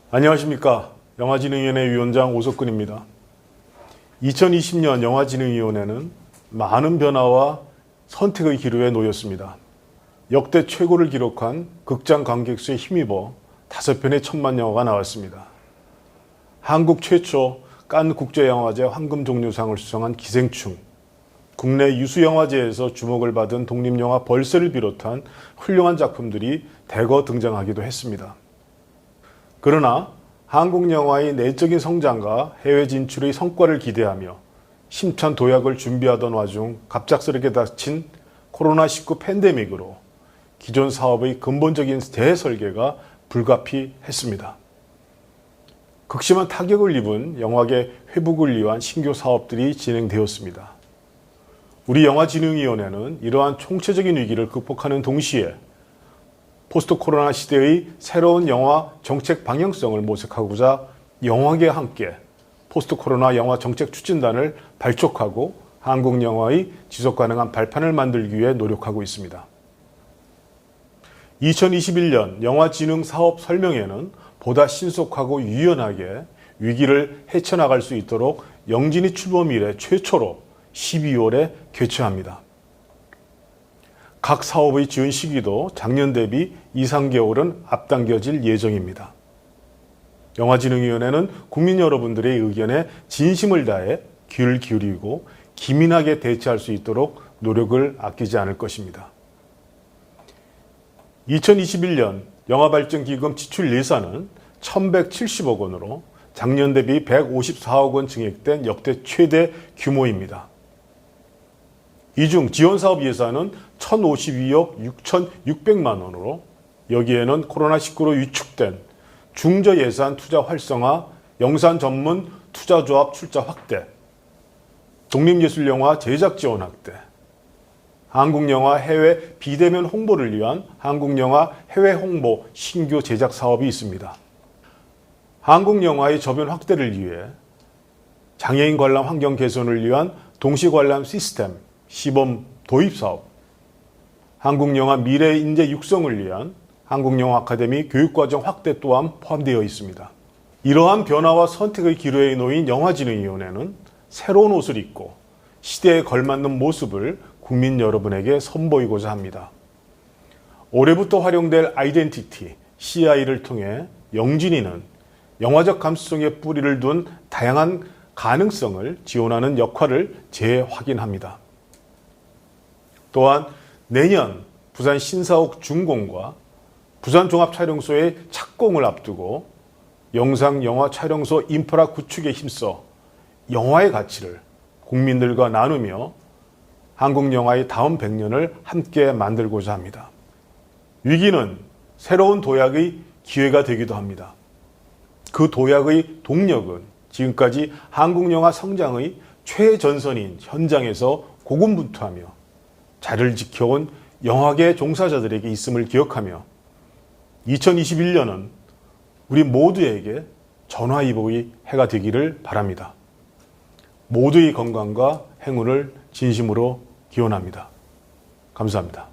안녕하십니까. 영화진흥위원회 위원장 오석근입니다. 2020년 영화진흥위원회는 많은 변화와 선택의 기로에 놓였습니다. 역대 최고를 기록한 극장 관객수에 힘입어 5편의 천만 영화가 나왔습니다. 한국 최초 칸 국제영화제 황금종려상을 수상한 기생충, 국내 유수영화제에서 주목을 받은 독립영화 벌새를 비롯한 훌륭한 작품들이 대거 등장하기도 했습니다. 그러나 한국 영화의 내적인 성장과 해외 진출의 성과를 기대하며 힘찬 도약을 준비하던 와중 갑작스럽게 닥친 코로나19 팬데믹으로 기존 사업의 근본적인 재설계가 불가피했습니다. 극심한 타격을 입은 영화계 회복을 위한 신규 사업들이 진행되었습니다. 우리 영화진흥위원회는 이러한 총체적인 위기를 극복하는 동시에 포스트 코로나 시대의 새로운 영화 정책 방향성을 모색하고자 영화계와 함께 포스트 코로나 영화 정책 추진단을 발족하고 한국 영화의 지속 가능한 발판을 만들기 위해 노력하고 있습니다. 2021년 영화진흥 사업 설명회는 보다 신속하고 유연하게 위기를 헤쳐나갈 수 있도록 영진이 출범 이래 최초로 12월에 개최합니다. 각 사업의 지원 시기도 작년 대비 2~3개월은 앞당겨질 예정입니다. 영화진흥위원회는 국민 여러분들의 의견에 진심을 다해 귀를 기울이고 기민하게 대처할 수 있도록 노력을 아끼지 않을 것입니다. 2021년 영화발전기금 지출 예산은 1,170억 원으로 작년 대비 154억 원 증액된 역대 최대 규모입니다. 이 중 지원사업 예산은 1,052억 6,600만 원으로 여기에는 코로나19로 위축된 중저예산 투자 활성화, 영상 전문 투자조합 출자 확대, 독립예술영화 제작 지원 확대, 한국영화 해외 비대면 홍보를 위한 한국영화 해외 홍보 신규 제작 사업이 있습니다. 한국영화의 저변 확대를 위해 장애인 관람 환경 개선을 위한 동시관람 시스템 시범 도입 사업, 한국영화 미래 인재 육성을 위한 한국영화 아카데미 교육과정 확대 또한 포함되어 있습니다. 이러한 변화와 선택의 기로에 놓인 영화진흥위원회는 새로운 옷을 입고 시대에 걸맞는 모습을 국민 여러분에게 선보이고자 합니다. 올해부터 활용될 아이덴티티, CI를 통해 영진이는 영화적 감수성에 뿌리를 둔 다양한 가능성을 지원하는 역할을 재확인합니다. 또한 내년 부산 신사옥 준공과 부산 종합촬영소의 착공을 앞두고 영상 영화 촬영소 인프라 구축에 힘써 영화의 가치를 국민들과 나누며 한국 영화의 다음 100년을 함께 만들고자 합니다. 위기는 새로운 도약의 기회가 되기도 합니다. 그 도약의 동력은 지금까지 한국 영화 성장의 최전선인 현장에서 고군분투하며 자리를 지켜온 영화계 종사자들에게 있음을 기억하며 2021년은 우리 모두에게 전화위복의 해가 되기를 바랍니다. 모두의 건강과 행운을 진심으로 기원합니다. 감사합니다.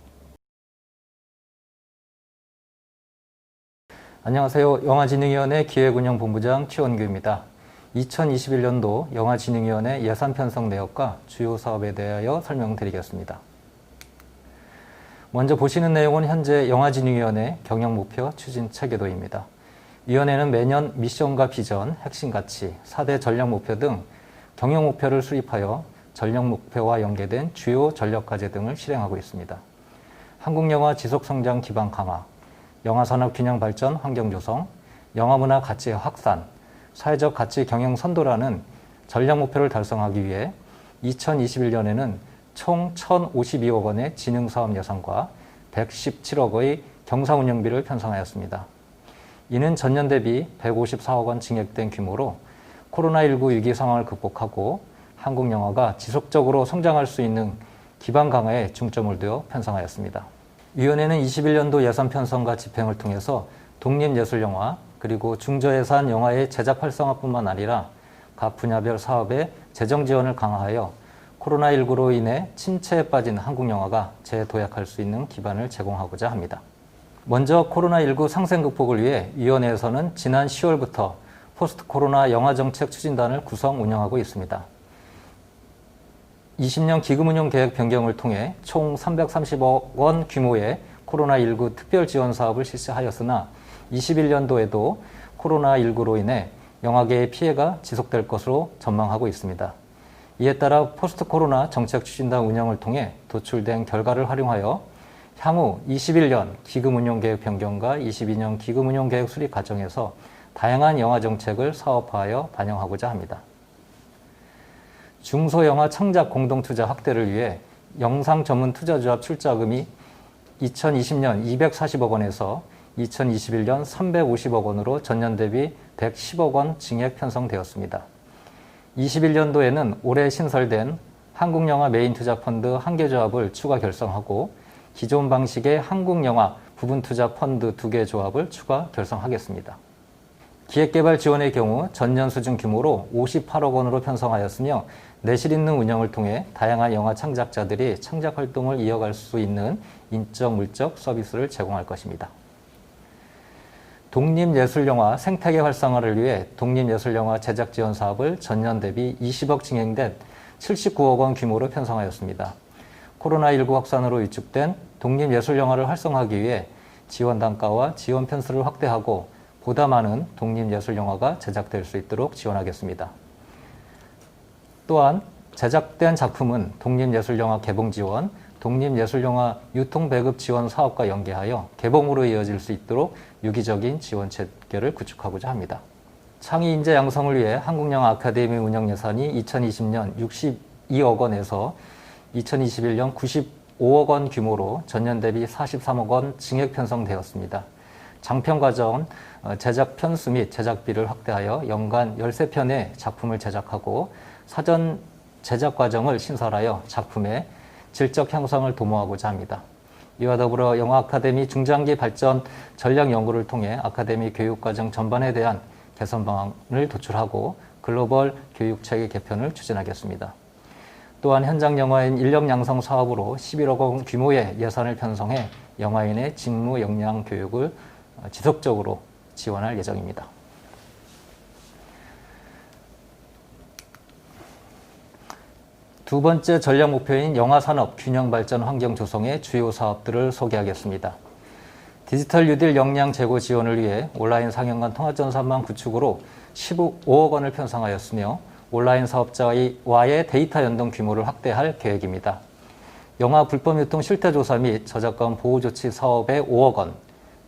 안녕하세요. 영화진흥위원회 기획운영본부장 최원규입니다. 2021년도 영화진흥위원회 예산 편성 내역과 주요 사업에 대하여 설명드리겠습니다. 먼저 보시는 내용은 현재 영화진흥위원회 경영목표 추진 체계도입니다. 위원회는 매년 미션과 비전, 핵심 가치, 4대 전략목표 등 경영목표를 수립하여 전략목표와 연계된 주요 전략과제 등을 실행하고 있습니다. 한국영화 지속성장 기반 강화, 영화산업 균형 발전 환경 조성, 영화문화 가치의 확산, 사회적 가치 경영 선도라는 전략목표를 달성하기 위해 2021년에는 총 1,052억 원의 진흥사업 예산과 117억의 경사운영비를 편성하였습니다. 이는 전년 대비 154억 원 증액된 규모로 코로나19 위기 상황을 극복하고 한국 영화가 지속적으로 성장할 수 있는 기반 강화에 중점을 두어 편성하였습니다. 위원회는 21년도 예산 편성과 집행을 통해서 독립예술영화 그리고 중저예산 영화의 제작 활성화뿐만 아니라 각 분야별 사업의 재정 지원을 강화하여 코로나19로 인해 침체에 빠진 한국 영화가 재도약할 수 있는 기반을 제공하고자 합니다. 먼저 코로나19 상생 극복을 위해 위원회에서는 지난 10월부터 포스트 코로나 영화정책 추진단을 구성 운영하고 있습니다. 20년 기금운용 계획 변경을 통해 총 330억 원 규모의 코로나19 특별 지원 사업을 실시하였으나 21년도에도 코로나19로 인해 영화계의 피해가 지속될 것으로 전망하고 있습니다. 이에 따라 포스트 코로나 정책 추진단 운영을 통해 도출된 결과를 활용하여 향후 21년 기금운용 계획 변경과 22년 기금운용 계획 수립 과정에서 다양한 영화 정책을 사업화하여 반영하고자 합니다. 중소영화 창작 공동투자 확대를 위해 영상 전문 투자조합 출자금이 2020년 240억 원에서 2021년 350억 원으로 전년 대비 110억 원 증액 편성되었습니다. 21년도에는 올해 신설된 한국영화 메인 투자 펀드 한개조합을 추가 결성하고 기존 방식의 한국영화 부분 투자 펀드 2개 조합을 추가 결성하겠습니다. 기획개발 지원의 경우 전년 수준 규모로 58억 원으로 편성하였으며 내실 있는 운영을 통해 다양한 영화 창작자들이 창작 활동을 이어갈 수 있는 인적, 물적 서비스를 제공할 것입니다. 독립예술영화 생태계 활성화를 위해 독립예술영화 제작 지원 사업을 전년 대비 20억 증액된 79억 원 규모로 편성하였습니다. 코로나19 확산으로 위축된 독립예술영화를 활성화하기 위해 지원 단가와 지원 편수를 확대하고 보다 많은 독립예술영화가 제작될 수 있도록 지원하겠습니다. 또한 제작된 작품은 독립예술영화 개봉 지원, 독립예술영화 유통배급 지원 사업과 연계하여 개봉으로 이어질 수 있도록 유기적인 지원 체계를 구축하고자 합니다. 창의 인재 양성을 위해 한국영화 아카데미 운영 예산이 2020년 62억 원에서 2021년 95억 원 규모로 전년 대비 43억 원 증액 편성되었습니다. 장편 과정 제작 편수 및 제작비를 확대하여 연간 13편의 작품을 제작하고 사전 제작 과정을 신설하여 작품의 질적 향상을 도모하고자 합니다. 이와 더불어 영화 아카데미 중장기 발전 전략 연구를 통해 아카데미 교육 과정 전반에 대한 개선 방안을 도출하고 글로벌 교육 체계 개편을 추진하겠습니다. 또한 현장 영화인 인력 양성 사업으로 11억 원 규모의 예산을 편성해 영화인의 직무 역량 교육을 지속적으로 지원할 예정입니다. 두 번째 전략 목표인 영화산업 균형 발전 환경 조성의 주요 사업들을 소개하겠습니다. 디지털 뉴딜 역량 제고 지원을 위해 온라인 상영관 통합전산망 구축으로 15억 원을 편성하였으며 온라인 사업자와의 데이터 연동 규모를 확대할 계획입니다. 영화 불법 유통 실태 조사 및 저작권 보호 조치 사업에 5억 원,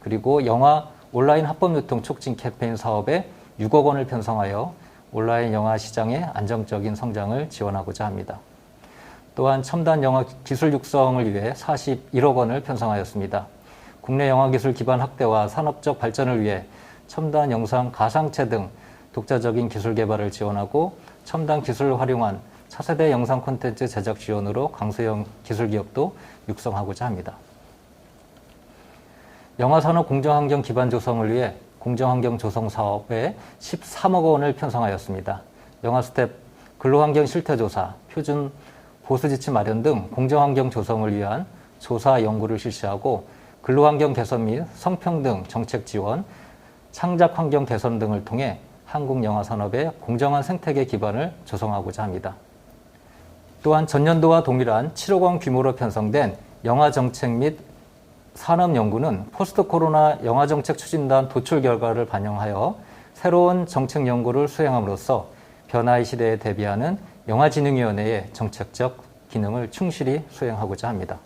그리고 영화 온라인 합법 유통 촉진 캠페인 사업에 6억 원을 편성하여 온라인 영화 시장의 안정적인 성장을 지원하고자 합니다. 또한 첨단 영화 기술 육성을 위해 41억 원을 편성하였습니다. 국내 영화 기술 기반 확대와 산업적 발전을 위해 첨단 영상 가상체 등 독자적인 기술 개발을 지원하고 첨단 기술을 활용한 차세대 영상 콘텐츠 제작 지원으로 강소형 기술 기업도 육성하고자 합니다. 영화산업 공정환경 기반 조성을 위해 공정환경 조성 사업에 13억 원을 편성하였습니다. 영화스텝 근로환경 실태조사, 표준 보수지침 마련 등 공정환경 조성을 위한 조사 연구를 실시하고 근로환경 개선 및 성평등 정책 지원, 창작 환경 개선 등을 통해 한국 영화 산업의 공정한 생태계 기반을 조성하고자 합니다. 또한 전년도와 동일한 7억 원 규모로 편성된 영화 정책 및 산업 연구는 포스트 코로나 영화 정책 추진단 도출 결과를 반영하여 새로운 정책 연구를 수행함으로써 변화의 시대에 대비하는 영화진흥위원회의 정책적 기능을 충실히 수행하고자 합니다.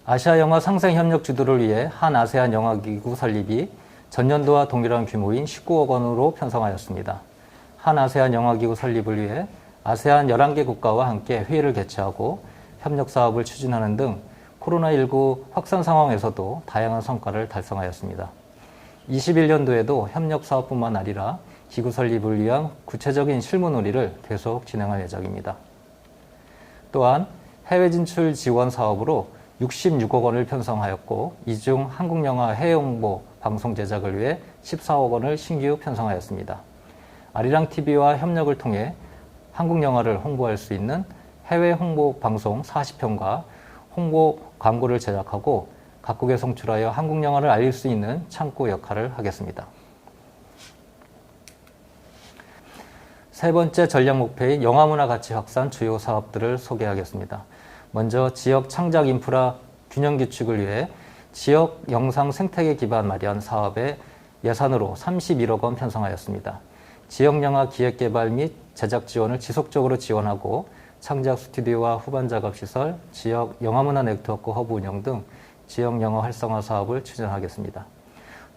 아시아 영화 상생 협력 주도를 위해 한 아세안 영화기구 설립이 전년도와 동일한 규모인 19억 원으로 편성하였습니다. 한 아세안 영화기구 설립을 위해 아세안 11개 국가와 함께 회의를 개최하고 협력 사업을 추진하는 등 코로나19 확산 상황에서도 다양한 성과를 달성하였습니다. 21년도에도 협력 사업뿐만 아니라 기구 설립을 위한 구체적인 실무 논의를 계속 진행할 예정입니다. 또한 해외 진출 지원 사업으로 66억 원을 편성하였고 이 중 한국영화 해외 홍보 방송 제작을 위해 14억 원을 신규 편성하였습니다. 아리랑TV와 협력을 통해 한국영화를 홍보할 수 있는 해외 홍보 방송 40편과 홍보 광고를 제작하고 각국에 송출하여 한국 영화를 알릴 수 있는 창구 역할을 하겠습니다. 세 번째 전략 목표인 영화문화 가치 확산 주요 사업들을 소개하겠습니다. 먼저 지역 창작 인프라 균형 구축을 위해 지역 영상 생태계 기반 마련 사업에 예산으로 31억 원 편성하였습니다. 지역 영화 기획 개발 및 제작 지원을 지속적으로 지원하고 창작 스튜디오와 후반 작업 시설, 지역 영화문화 네트워크 허브 운영 등 지역 영화 활성화 사업을 추진하겠습니다.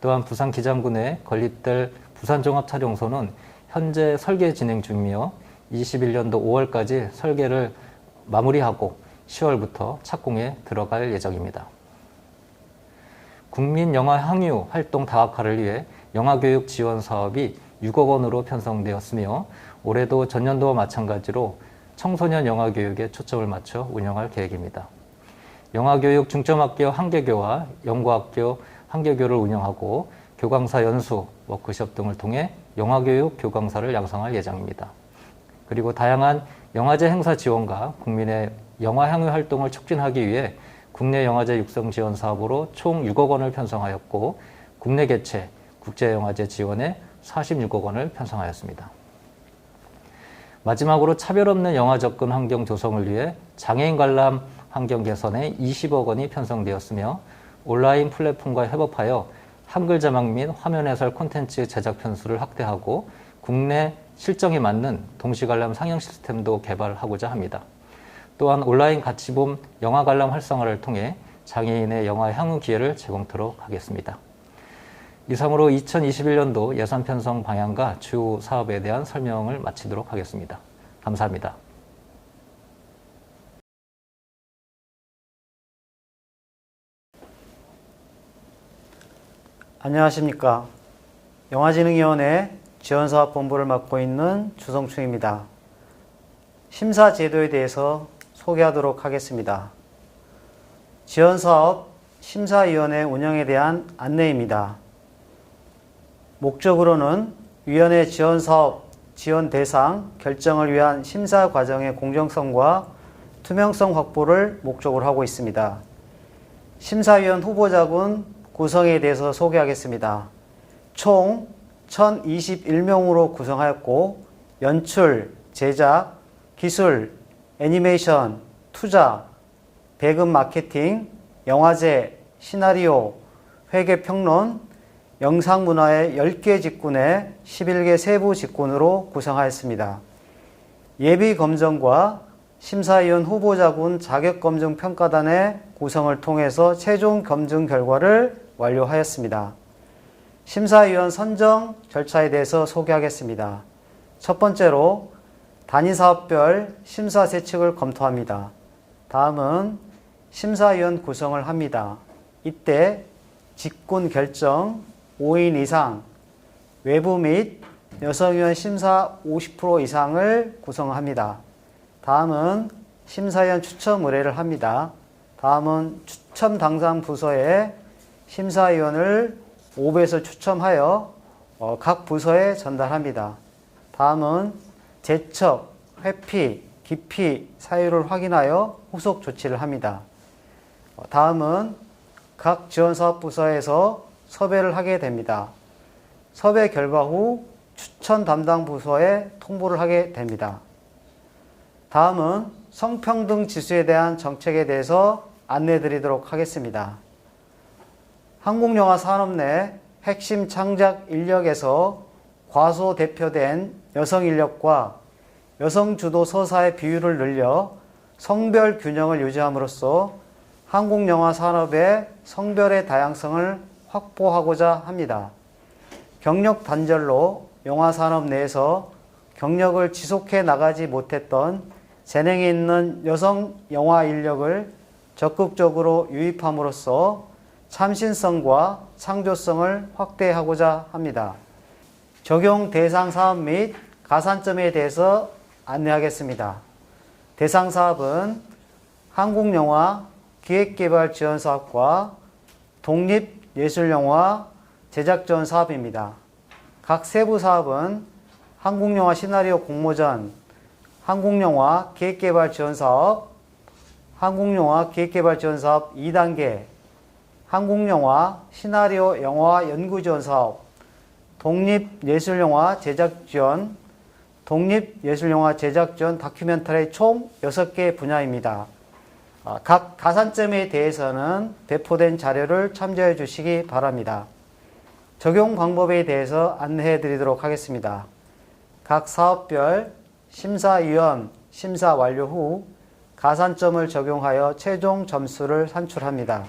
또한 부산 기장구 내 건립될 부산종합촬영소는 현재 설계 진행 중이며 21년도 5월까지 설계를 마무리하고 10월부터 착공에 들어갈 예정입니다. 국민 영화 향유 활동 다각화를 위해 영화교육 지원 사업이 6억 원으로 편성되었으며 올해도 전년도와 마찬가지로 청소년 영화교육에 초점을 맞춰 운영할 계획입니다. 영화교육 중점학교 한개교와 연구학교 한개교를 운영하고 교강사 연수, 워크숍 등을 통해 영화교육 교강사를 양성할 예정입니다. 그리고 다양한 영화제 행사 지원과 국민의 영화 향유 활동을 촉진하기 위해 국내 영화제 육성 지원 사업으로 총 6억 원을 편성하였고 국내 개최, 국제영화제 지원에 46억 원을 편성하였습니다. 마지막으로 차별 없는 영화 접근 환경 조성을 위해 장애인 관람 환경 개선에 20억 원이 편성되었으며 온라인 플랫폼과 협업하여 한글 자막 및 화면 해설 콘텐츠 제작 편수를 확대하고 국내 실정에 맞는 동시 관람 상영 시스템도 개발하고자 합니다. 또한 온라인 가치봄 영화 관람 활성화를 통해 장애인의 영화 향유 기회를 제공토록 하겠습니다. 이상으로 2021년도 예산 편성 방향과 주요 사업에 대한 설명을 마치도록 하겠습니다. 감사합니다. 안녕하십니까. 영화진흥위원회 지원사업본부를 맡고 있는 주성충입니다. 심사 제도에 대해서 소개하도록 하겠습니다. 지원사업 심사위원회 운영에 대한 안내입니다. 목적으로는 위원회 지원사업 지원 대상 결정을 위한 심사 과정의 공정성과 투명성 확보를 목적으로 하고 있습니다. 심사위원 후보자군 구성에 대해서 소개하겠습니다. 총 1021명으로 구성하였고 연출, 제작, 기술, 애니메이션, 투자, 배급 마케팅, 영화제, 시나리오, 회계평론, 영상문화의 10개 직군에 11개 세부 직군으로 구성하였습니다. 예비검정과 심사위원 후보자군 자격검증 평가단의 구성을 통해서 최종 검증 결과를 완료하였습니다. 심사위원 선정 절차에 대해서 소개하겠습니다. 첫 번째로 단위사업별 심사 세칙을 검토합니다. 다음은 심사위원 구성을 합니다. 이때 직군 결정 5인 이상, 외부 및 여성위원 심사 50% 이상을 구성합니다. 다음은 심사위원 추첨 의뢰를 합니다. 다음은 추첨 당상 부서에 심사위원을 5배에서 추첨하여 각 부서에 전달합니다. 다음은 제척, 회피, 기피 사유를 확인하여 후속 조치를 합니다. 다음은 각 지원사업부서에서 섭외를 하게 됩니다. 섭외 결과 후 추천 담당 부서에 통보를 하게 됩니다. 다음은 성평등 지수에 대한 정책에 대해서 안내 드리도록 하겠습니다. 한국영화 산업 내 핵심 창작 인력에서 과소대표된 여성 인력과 여성 주도 서사의 비율을 늘려 성별 균형을 유지함으로써 한국영화 산업의 성별의 다양성을 확보하고자 합니다. 경력 단절로 영화 산업 내에서 경력을 지속해 나가지 못했던 재능이 있는 여성 영화 인력을 적극적으로 유입함으로써 참신성과 창조성을 확대하고자 합니다. 적용 대상 사업 및 가산점에 대해서 안내하겠습니다. 대상 사업은 한국영화 기획개발지원사업과 독립예술영화 제작지원 사업입니다. 각 세부 사업은 한국영화 시나리오 공모전, 한국영화 기획개발지원사업, 한국영화 기획개발지원사업 2단계, 한국영화 시나리오 영화 연구지원 사업, 독립예술영화 제작지원, 독립예술영화 제작지원 다큐멘터리 총 6개 분야입니다. 각 가산점에 대해서는 배포된 자료를 참조해 주시기 바랍니다. 적용 방법에 대해서 안내해 드리도록 하겠습니다. 각 사업별 심사위원 심사 완료 후 가산점을 적용하여 최종 점수를 산출합니다.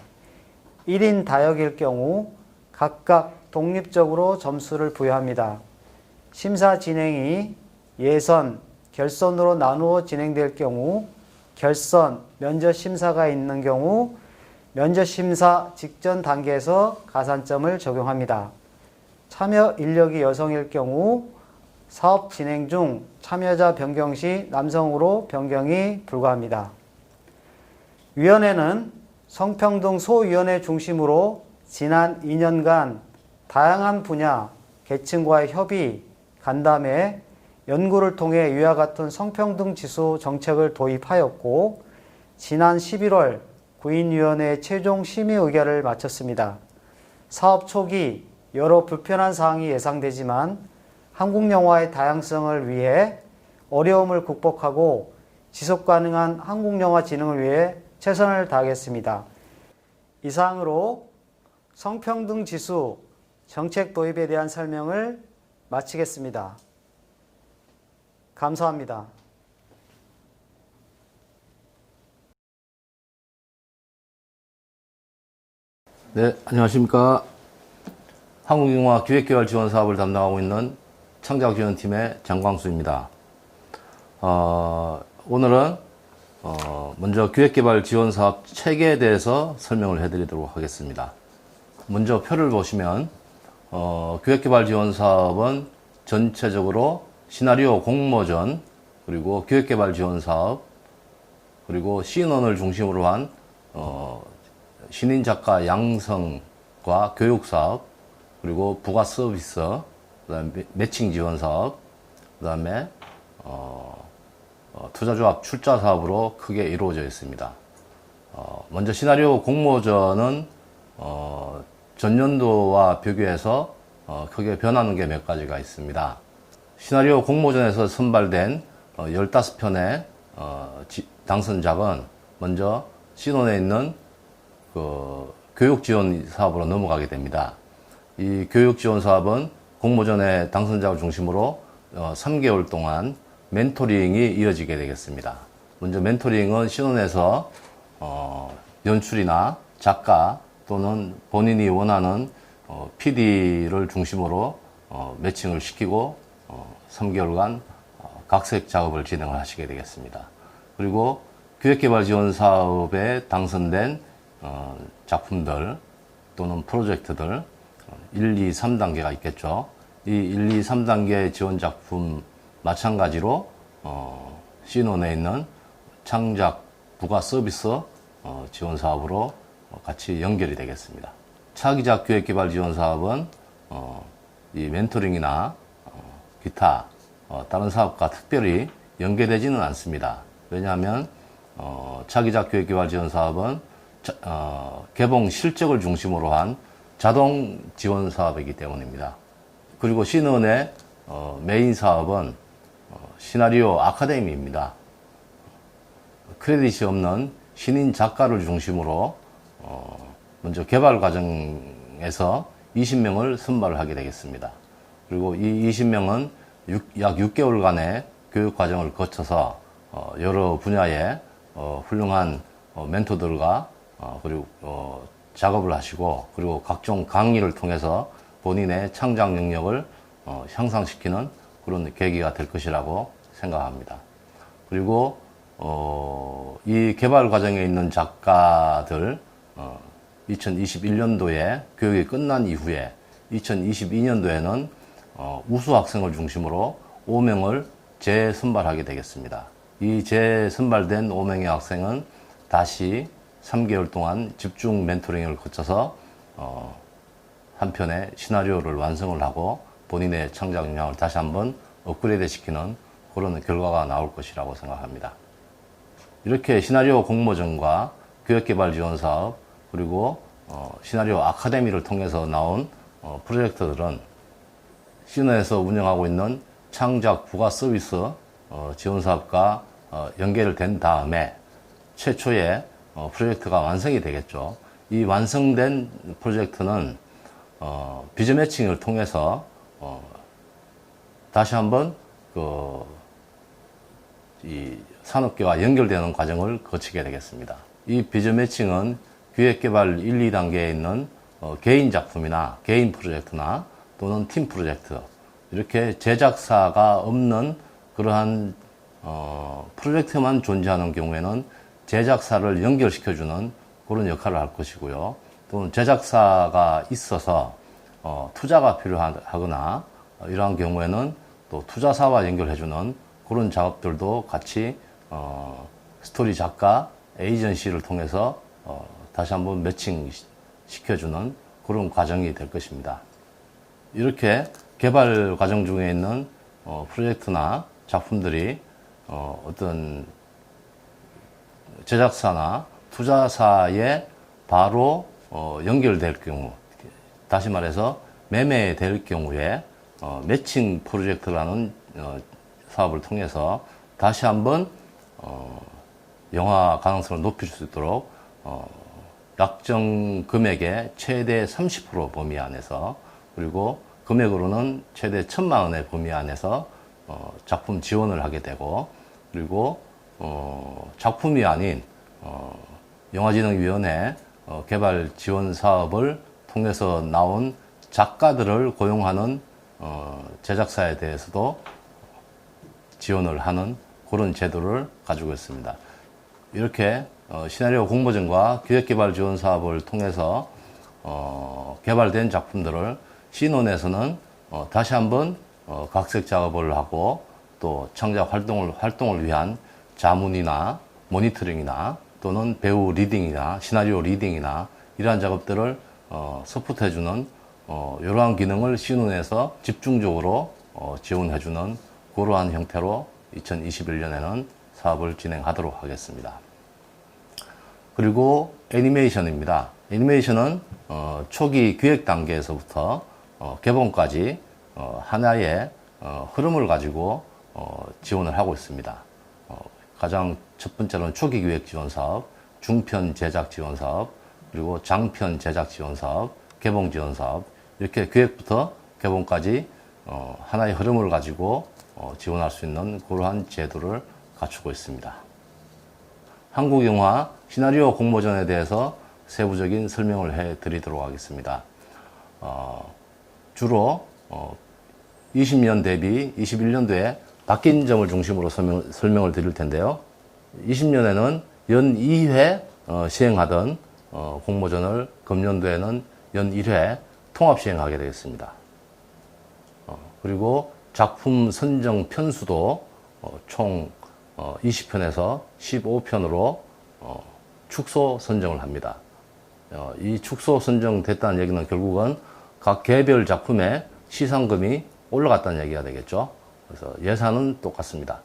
1인 다역일 경우 각각 독립적으로 점수를 부여합니다. 심사 진행이 예선, 결선으로 나누어 진행될 경우 결선, 면접 심사가 있는 경우 면접 심사 직전 단계에서 가산점을 적용합니다. 참여 인력이 여성일 경우 사업 진행 중 참여자 변경 시 남성으로 변경이 불가합니다. 위원회는 성평등 소위원회 중심으로 지난 2년간 다양한 분야, 계층과의 협의, 간담회, 연구를 통해 위와 같은 성평등 지수 정책을 도입하였고 지난 11월 구인위원회의 최종 심의 의결을 마쳤습니다. 사업 초기 여러 불편한 사항이 예상되지만 한국영화의 다양성을 위해 어려움을 극복하고 지속가능한 한국영화 진흥을 위해 최선을 다하겠습니다. 이상으로 성평등 지수 정책 도입에 대한 설명을 마치겠습니다. 감사합니다. 네, 안녕하십니까. 한국영화 기획개발 지원 사업을 담당하고 있는 창작지원팀의 장광수입니다. 오늘은 먼저 기획개발 지원 사업 체계에 대해서 설명을 해드리도록 하겠습니다. 먼저 표를 보시면 기획개발 지원 사업은 전체적으로 시나리오 공모전, 그리고 기획개발 지원 사업, 그리고 신원을 중심으로 한 신인 작가 양성과 교육 사업, 그리고 부가 서비스, 그다음에 매칭 지원 사업, 그다음에 투자조합 출자 사업으로 크게 이루어져 있습니다. 먼저 시나리오 공모전은 전년도와 비교해서 크게 변하는 게 몇 가지가 있습니다. 시나리오 공모전에서 선발된 15편의 당선작은 먼저 신원에 있는 교육 지원 사업으로 넘어가게 됩니다. 이 교육 지원 사업은 공모전의 당선작을 중심으로 3개월 동안 멘토링이 이어지게 되겠습니다. 먼저 멘토링은 신원에서 연출이나 작가 또는 본인이 원하는 PD를 중심으로 매칭을 시키고 3개월간 각색 작업을 진행을 하시게 되겠습니다. 그리고 기획개발 지원 사업에 당선된 작품들 또는 프로젝트들 1, 2, 3단계가 있겠죠. 이 1, 2, 3단계 지원 작품 마찬가지로 신원에 있는 창작 부가 서비스 지원 사업으로 같이 연결이 되겠습니다. 차기작 기획개발 지원 사업은 이 멘토링이나 기타 다른 사업과 특별히 연계되지는 않습니다. 왜냐하면 차기작 기획개발 지원 사업은 개봉 실적을 중심으로 한 자동 지원 사업이기 때문입니다. 그리고 신원의 메인 사업은 시나리오 아카데미입니다. 크레딧이 없는 신인 작가를 중심으로 먼저 개발 과정에서 20명을 선발을 하게 되겠습니다. 그리고 이 20명은 약 6개월간의 교육 과정을 거쳐서 여러 분야의 훌륭한 멘토들과 그리고 작업을 하시고, 그리고 각종 강의를 통해서 본인의 창작 능력을 향상시키는 그런 계기가 될 것이라고 생각합니다. 그리고 이 개발 과정에 있는 작가들 2021년도에 교육이 끝난 이후에 2022년도에는 우수 학생을 중심으로 5명을 재선발하게 되겠습니다. 이 재선발된 5명의 학생은 다시 3개월 동안 집중 멘토링을 거쳐서 한 편의 시나리오를 완성을 하고 본인의 창작 역량을 다시 한번 업그레이드 시키는 그런 결과가 나올 것이라고 생각합니다. 이렇게 시나리오 공모전과 기획개발 지원 사업, 그리고 시나리오 아카데미를 통해서 나온 프로젝트들은 신원에서 운영하고 있는 창작 부가 서비스 지원 사업과 연계를 된 다음에 최초의 프로젝트가 완성이 되겠죠. 이 완성된 프로젝트는 비즈 매칭을 통해서 다시 한번 이 산업계와 연결되는 과정을 거치게 되겠습니다. 이 비즈 매칭은 기획개발 1, 2단계에 있는 개인 작품이나 개인 프로젝트나 또는 팀 프로젝트, 이렇게 제작사가 없는 그러한 프로젝트만 존재하는 경우에는 제작사를 연결시켜주는 그런 역할을 할 것이고요. 또는 제작사가 있어서 투자가 필요하거나 이러한 경우에는 또 투자사와 연결해주는 그런 작업들도 같이 스토리 작가 에이전시를 통해서 다시 한번 매칭 시켜주는 그런 과정이 될 것입니다. 이렇게 개발 과정 중에 있는 프로젝트나 작품들이 어떤 제작사나 투자사에 바로 연결될 경우, 다시 말해서 매매될 경우에 매칭 프로젝트라는 사업을 통해서 다시 한번 영화 가능성을 높일 수 있도록 약정 금액의 최대 30% 범위 안에서, 그리고 금액으로는 최대 1,000만 원의 범위 안에서 작품 지원을 하게 되고, 그리고 작품이 아닌 영화진흥위원회 개발 지원 사업을 통해서 나온 작가들을 고용하는 제작사에 대해서도 지원을 하는 그런 제도를 가지고 있습니다. 이렇게 시나리오 공모전과 기획개발 지원 사업을 통해서 개발된 작품들을 신원에서는 다시 한번 각색 작업을 하고 또 창작 활동을 위한 자문이나 모니터링이나 또는 배우 리딩이나 시나리오 리딩이나 이러한 작업들을 서포트해주는 이러한 기능을 신원에서 집중적으로 지원해주는 그러한 형태로 2021년에는 사업을 진행하도록 하겠습니다. 그리고 애니메이션입니다. 애니메이션은 초기 기획 단계에서부터 개봉까지 하나의 흐름을 가지고 지원을 하고 있습니다. 가장 첫 번째로는 초기 기획 지원 사업, 중편 제작 지원 사업, 그리고 장편 제작 지원 사업, 개봉 지원 사업, 이렇게 기획부터 개봉까지 하나의 흐름을 가지고 지원할 수 있는 그러한 제도를 갖추고 있습니다. 한국영화 시나리오 공모전에 대해서 세부적인 설명을 해드리도록 하겠습니다. 주로 20년 대비 21년도에 바뀐 점을 중심으로 설명을 드릴 텐데요. 20년에는 연 2회 시행하던 공모전을 금년도에는 연 1회 통합 시행하게 되겠습니다. 그리고 작품 선정 편수도 총 20편에서 15편으로 축소 선정을 합니다. 이 축소 선정됐다는 얘기는 결국은 각 개별 작품의 시상금이 올라갔다는 얘기가 되겠죠. 그래서 예산은 똑같습니다.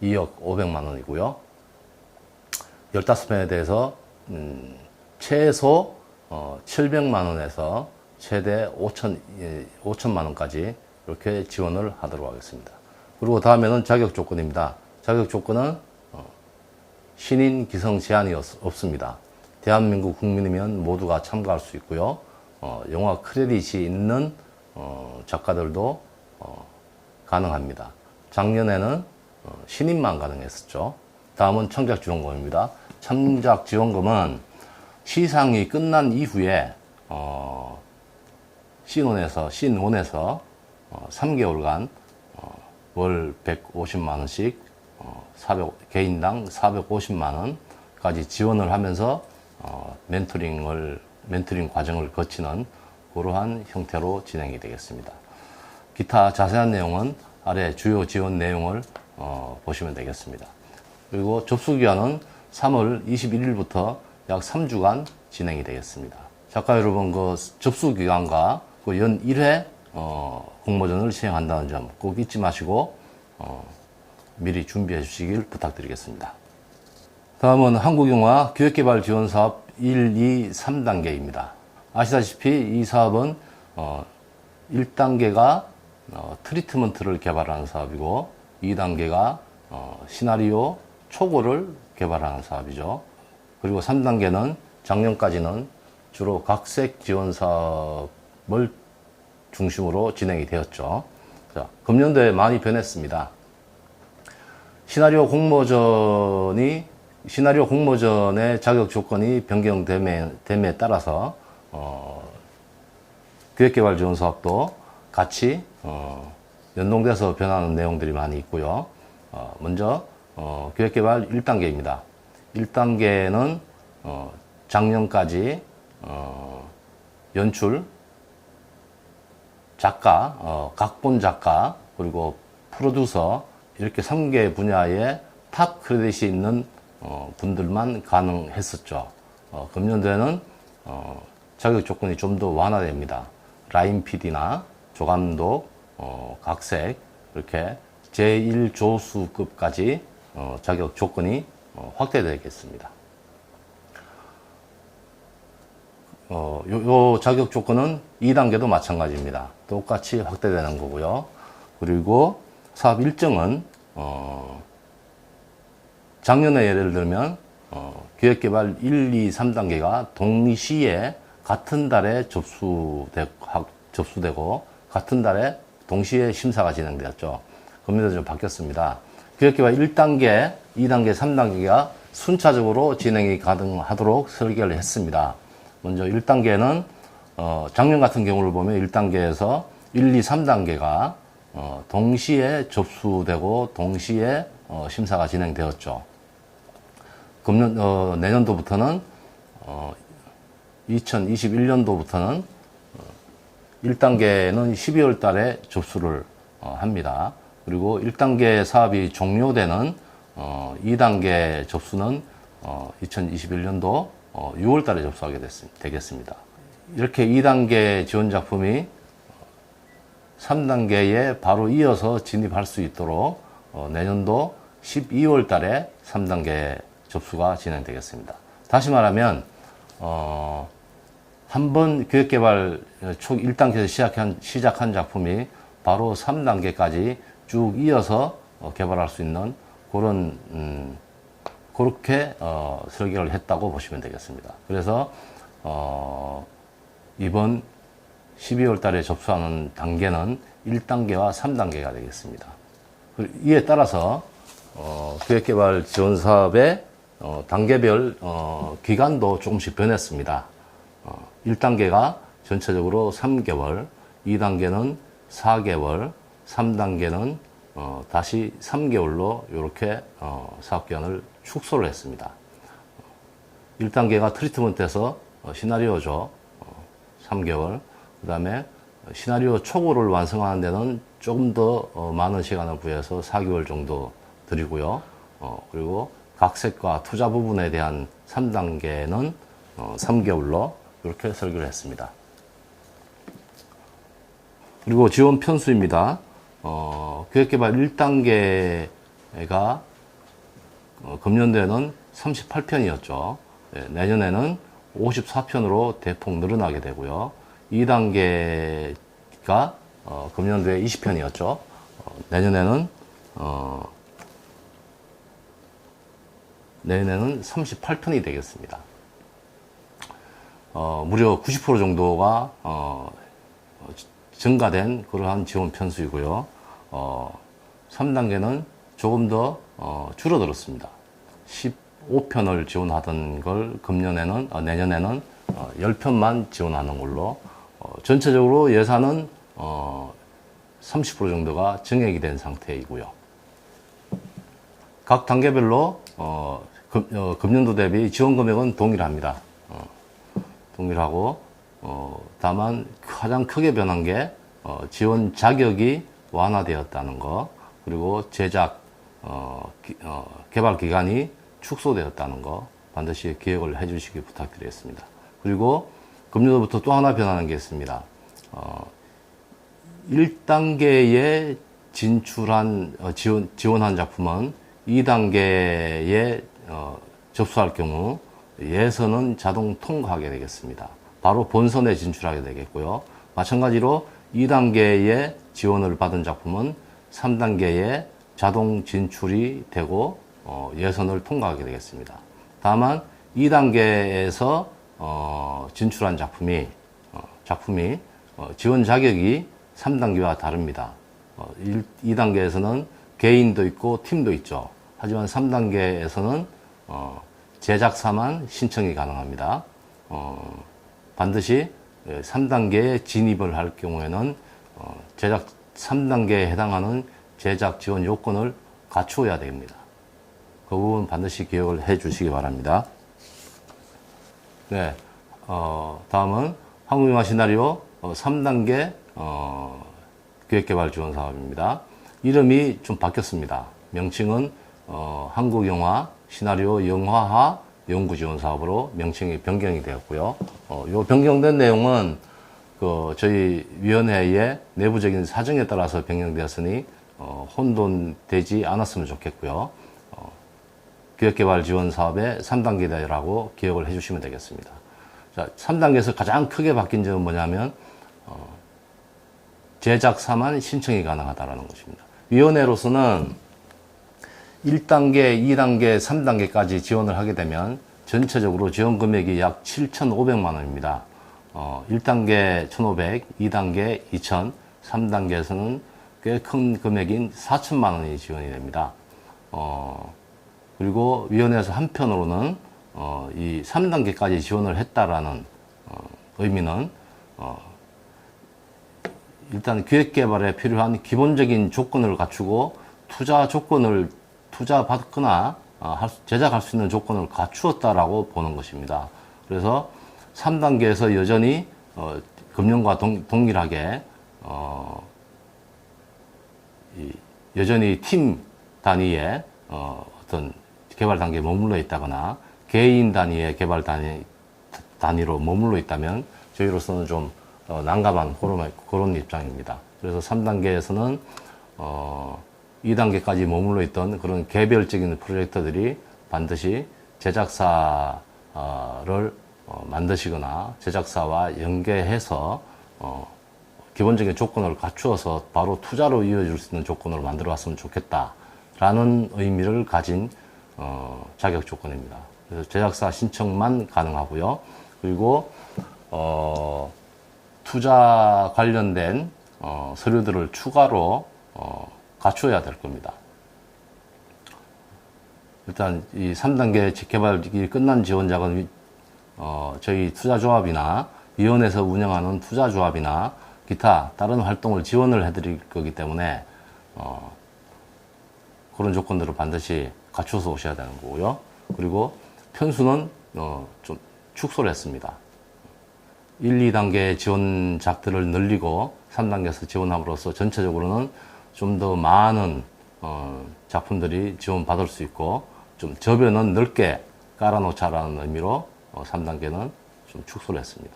2억 500만 원이고요. 15편에 대해서 최소 700만 원에서 최대 5천만 원까지 이렇게 지원을 하도록 하겠습니다. 그리고 다음에는 자격 조건입니다. 자격 조건은 신인 기성 제한이 없습니다. 대한민국 국민이면 모두가 참가할 수 있고요. 영화 크레딧이 있는 작가들도 가능합니다. 작년에는 신인만 가능했었죠. 다음은 청작지원금입니다. 청작지원금은 시상이 끝난 이후에 신원에서 3개월간 월 150만 원씩 개인당 450만 원까지 지원을 하면서 멘토링 과정을 거치는 그러한 형태로 진행이 되겠습니다. 기타 자세한 내용은 아래 주요 지원 내용을 보시면 되겠습니다. 그리고 접수기간은 3월 21일부터 약 3주간 진행이 되겠습니다. 작가 여러분, 그 접수기간과 그 연 1회 공모전을 시행한다는 점 꼭 잊지 마시고 미리 준비해 주시길 부탁드리겠습니다. 다음은 한국영화 기획개발 지원사업 1, 2, 3단계입니다. 아시다시피 이 사업은 1단계가 트리트먼트를 개발하는 사업이고 2단계가 시나리오 초고를 개발하는 사업이죠. 그리고 3단계는 작년까지는 주로 각색 지원 사업을 중심으로 진행이 되었죠. 자, 금년도에 많이 변했습니다. 시나리오 공모전의 자격 조건이 변경됨에 따라서 기획개발 지원 사업도 같이 연동돼서 변하는 내용들이 많이 있고요. 먼저 기획개발 1단계입니다. 1단계는 작년까지 연출, 작가, 각본 작가, 그리고 프로듀서 이렇게 3개 분야에 탑 크레딧이 있는 분들만 가능했었죠. 금년도에는 자격 조건이 좀 더 완화됩니다. 라인 PD나 조감독, 각색 이렇게 제1조수급까지 자격 조건이 확대되겠습니다. 요 자격 조건은 2단계도 마찬가지입니다. 똑같이 확대되는 거고요. 그리고 사업 일정은 작년에 예를 들면 기획개발 1, 2, 3단계가 동시에 같은 달에 접수되고 같은 달에 동시에 심사가 진행되었죠. 금년도 좀 바뀌었습니다. 기획개발 1단계, 2단계, 3단계가 순차적으로 진행이 가능하도록 설계를 했습니다. 먼저 1단계는 작년 같은 경우를 보면 1단계에서 1, 2, 3단계가 동시에 접수되고 동시에 심사가 진행되었죠. 내년도부터는 2021년도부터는 1단계는 12월 달에 접수를 합니다. 그리고 1단계 사업이 종료되는 2단계 접수는 2021년도 6월 달에 접수하게 되겠습니다. 이렇게 2단계 지원 작품이 3단계에 바로 이어서 진입할 수 있도록 내년도 12월 달에 3단계 접수가 진행되겠습니다. 다시 말하면 한번 기획개발 초 1단계에서 시작한 작품이 바로 3단계까지 쭉 이어서 개발할 수 있는 그런 그렇게 설계를 했다고 보시면 되겠습니다. 그래서 이번 12월 달에 접수하는 단계는 1단계와 3단계가 되겠습니다. 이에 따라서 기획개발 지원 사업의 단계별 기간도 조금씩 변했습니다. 1단계가 전체적으로 3개월, 2단계는 4개월, 3단계는 다시 3개월로 이렇게 사업기간을 축소를 했습니다. 1단계가 트리트먼트에서 시나리오죠. 3개월. 그 다음에 시나리오 초고를 완성하는 데는 조금 더 많은 시간을 부여해서 4개월 정도 드리고요. 그리고 각색과 투자 부분에 대한 3단계는 3개월로 이렇게 설계를 했습니다. 그리고 지원 편수입니다. 기획개발 1단계가 금년도에는 38편이었죠. 내년에는 54편으로 대폭 늘어나게 되고요. 2단계가 금년도에 20편이었죠. 내년에는 38편이 되겠습니다. 무려 90% 정도가 증가된 그러한 지원 편수이고요. 3단계는 조금 더 줄어들었습니다. 15편을 지원하던 걸 내년에는 10편만 지원하는 걸로 전체적으로 예산은 30% 정도가 증액이 된 상태이고요. 각 단계별로 금년도 대비 지원 금액은 동일합니다. 동일하고 다만 가장 크게 변한 게 지원 자격이 완화되었다는 거, 그리고 제작 개발 기간이 축소되었다는 거 반드시 기억을 해 주시기 부탁드리겠습니다. 그리고 금년도부터 또 하나 변하는 게 있습니다. 1단계에 진출한 지원한 작품은 2단계에 접수할 경우 예선은 자동 통과하게 되겠습니다. 바로 본선에 진출하게 되겠고요. 마찬가지로 2단계의 지원을 받은 작품은 3단계에 자동 진출이 되고 예선을 통과하게 되겠습니다. 다만 2단계에서 진출한 작품이 지원 자격이 3단계와 다릅니다. 2단계에서는 개인도 있고 팀도 있죠. 하지만 3단계에서는 제작사만 신청이 가능합니다. 반드시 3단계에 진입을 할 경우에는 3단계에 해당하는 제작 지원 요건을 갖추어야 됩니다. 그 부분 반드시 기억을 해 주시기 바랍니다. 네, 다음은 한국영화 시나리오 3단계 기획개발 지원 사업입니다. 이름이 좀 바뀌었습니다. 명칭은 한국영화 시나리오 영화화 연구 지원 사업으로 명칭이 변경이 되었고요. 요 변경된 내용은 저희 위원회의 내부적인 사정에 따라서 변경되었으니 혼돈되지 않았으면 좋겠고요. 기획개발 지원 사업의 3단계다라고 기억을 해주시면 되겠습니다. 자, 3단계에서 가장 크게 바뀐 점은 뭐냐면 제작사만 신청이 가능하다는 것입니다. 위원회로서는 1단계, 2단계, 3단계까지 지원을 하게 되면 전체적으로 지원 금액이 약 7,500만 원입니다. 1단계 1,500, 2단계 2,000, 3단계에서는 꽤 큰 금액인 4천만 원이 지원이 됩니다. 그리고 위원회에서 한편으로는 이 3단계까지 지원을 했다라는 의미는 일단 기획개발에 필요한 기본적인 조건을 갖추고 투자 받거나 제작할 수 있는 조건을 갖추었다라고 보는 것입니다. 그래서 3단계에서 여전히 금년과 동일하게 여전히 팀 단위의 어떤 개발 단계에 머물러 있다거나 개인 단위의 개발 단위로 머물러 있다면 저희로서는 좀 난감한 그런 입장입니다. 그래서 3단계에서는 2단계까지 머물러 있던 그런 개별적인 프로젝트들이 반드시 제작사를 만드시거나 제작사와 연계해서 기본적인 조건을 갖추어서 바로 투자로 이어질 수 있는 조건으로 만들어 왔으면 좋겠다라는 의미를 가진 자격 조건입니다. 그래서 제작사 신청만 가능하고요. 그리고 투자 관련된 서류들을 추가로 갖추어야 될 겁니다. 일단 이 3단계 개발이 끝난 지원자는 저희 투자조합이나 위원회에서 운영하는 투자조합이나 기타 다른 활동을 지원을 해드릴 거기 때문에 그런 조건들을 반드시 갖춰서 오셔야 되는 거고요. 그리고 편수는 좀 축소를 했습니다. 1, 2단계 지원작들을 늘리고 3단계에서 지원함으로써 전체적으로는 좀 더 많은 작품들이 지원받을 수 있고 좀 저변은 넓게 깔아놓자라는 의미로 3단계는 좀 축소를 했습니다.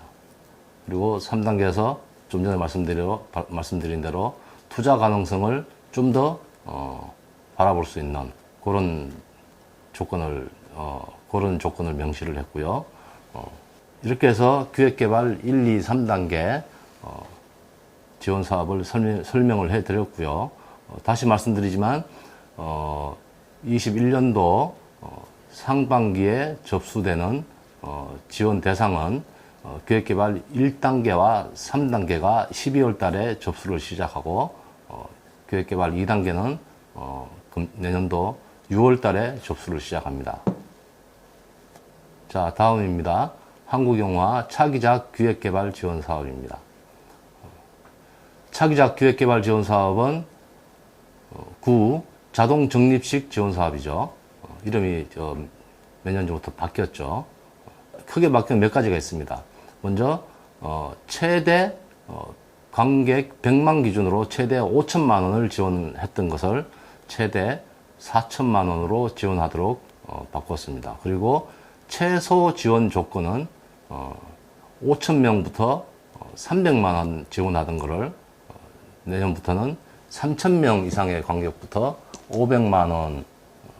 그리고 3단계에서 좀 전에 말씀드린 대로 투자 가능성을 좀 더 바라볼 수 있는 그런 조건을 명시를 했고요. 이렇게 해서 기획개발 1, 2, 3단계 지원 사업을 설명을 해드렸고요. 다시 말씀드리지만 21년도 상반기에 접수되는 지원 대상은 기획개발 1단계와 3단계가 12월 달에 접수를 시작하고 기획개발 2단계는 내년도 6월 달에 접수를 시작합니다. 자, 다음입니다. 한국영화 차기작 기획개발 지원 사업입니다. 차기작 기획개발 지원 사업은 구 자동 적립식 지원 사업이죠. 이름이 몇 년 전부터 바뀌었죠. 크게 바뀐 몇 가지가 있습니다. 먼저 최대 관객 100만 기준으로 최대 5천만 원을 지원했던 것을 최대 4천만 원으로 지원하도록 바꿨습니다. 그리고 최소 지원 조건은 5천명부터 300만 원 지원하던 것을 내년부터는 3,000명 이상의 관객부터 500만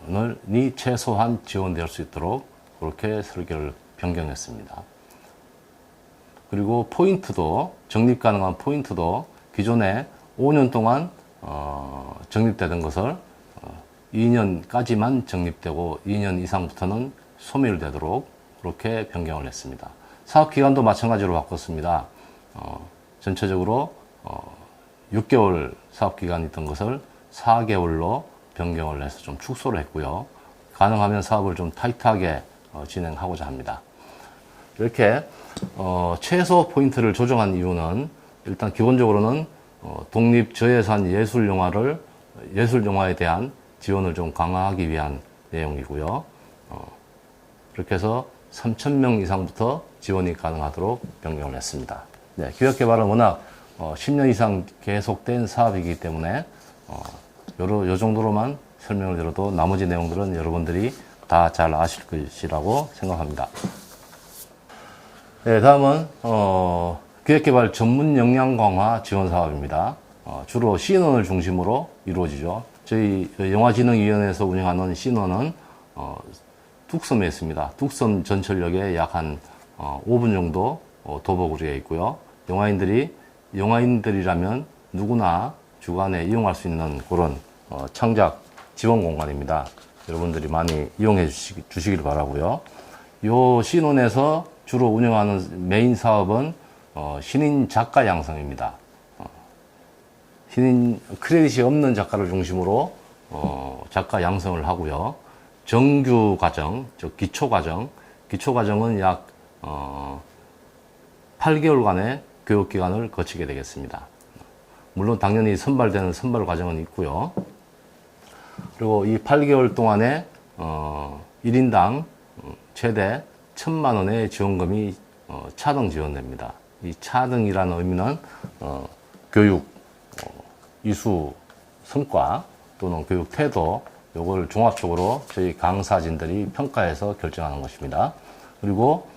원이 최소한 지원될 수 있도록 그렇게 설계를 변경했습니다. 그리고 포인트도, 적립 가능한 포인트도 기존에 5년 동안 적립되던 것을 2년까지만 적립되고 2년 이상부터는 소멸되도록 그렇게 변경을 했습니다. 사업기간도 마찬가지로 바꿨습니다. 전체적으로 6개월 사업기간이 있던 것을 4개월로 변경을 해서 좀 축소를 했고요. 가능하면 사업을 좀 타이트하게 진행하고자 합니다. 이렇게 최소 포인트를 조정한 이유는 일단 기본적으로는 독립 저예산 예술 영화에 대한 지원을 좀 강화하기 위한 내용이고요. 그렇게 해서 3,000명 이상부터 지원이 가능하도록 변경을 했습니다. 네, 기획개발은 워낙 10년 이상 계속된 사업이기 때문에 요 정도로만 설명을 드려도 나머지 내용들은 여러분들이 다 잘 아실 것이라고 생각합니다. 네, 다음은 기획개발 전문 역량 강화 지원 사업입니다. 주로 C논을 중심으로 이루어지죠. 저희 영화진흥위원회에서 운영하는 C논은 뚝섬에 있습니다. 뚝섬 전철역에 약 한 5분 정도 도보구리에 있고요. 영화인들이라면 누구나 주간에 이용할 수 있는 그런 창작 지원 공간입니다. 여러분들이 많이 이용해 주시길 바라고요. 요 C논에서 주로 운영하는 메인 사업은 신인 작가 양성입니다. 신인 크레딧이 없는 작가를 중심으로 작가 양성을 하고요. 정규 과정, 즉 기초 과정은 약 8개월간의 교육 기간을 거치게 되겠습니다. 물론 당연히 선발되는 선발 과정은 있고요. 그리고 이 8개월 동안에 1인당 최대 1,000만 원의 지원금이 차등 지원됩니다. 이 차등이라는 의미는 교육 이수 성과 또는 교육 태도, 요걸 종합적으로 저희 강사진들이 평가해서 결정하는 것입니다. 그리고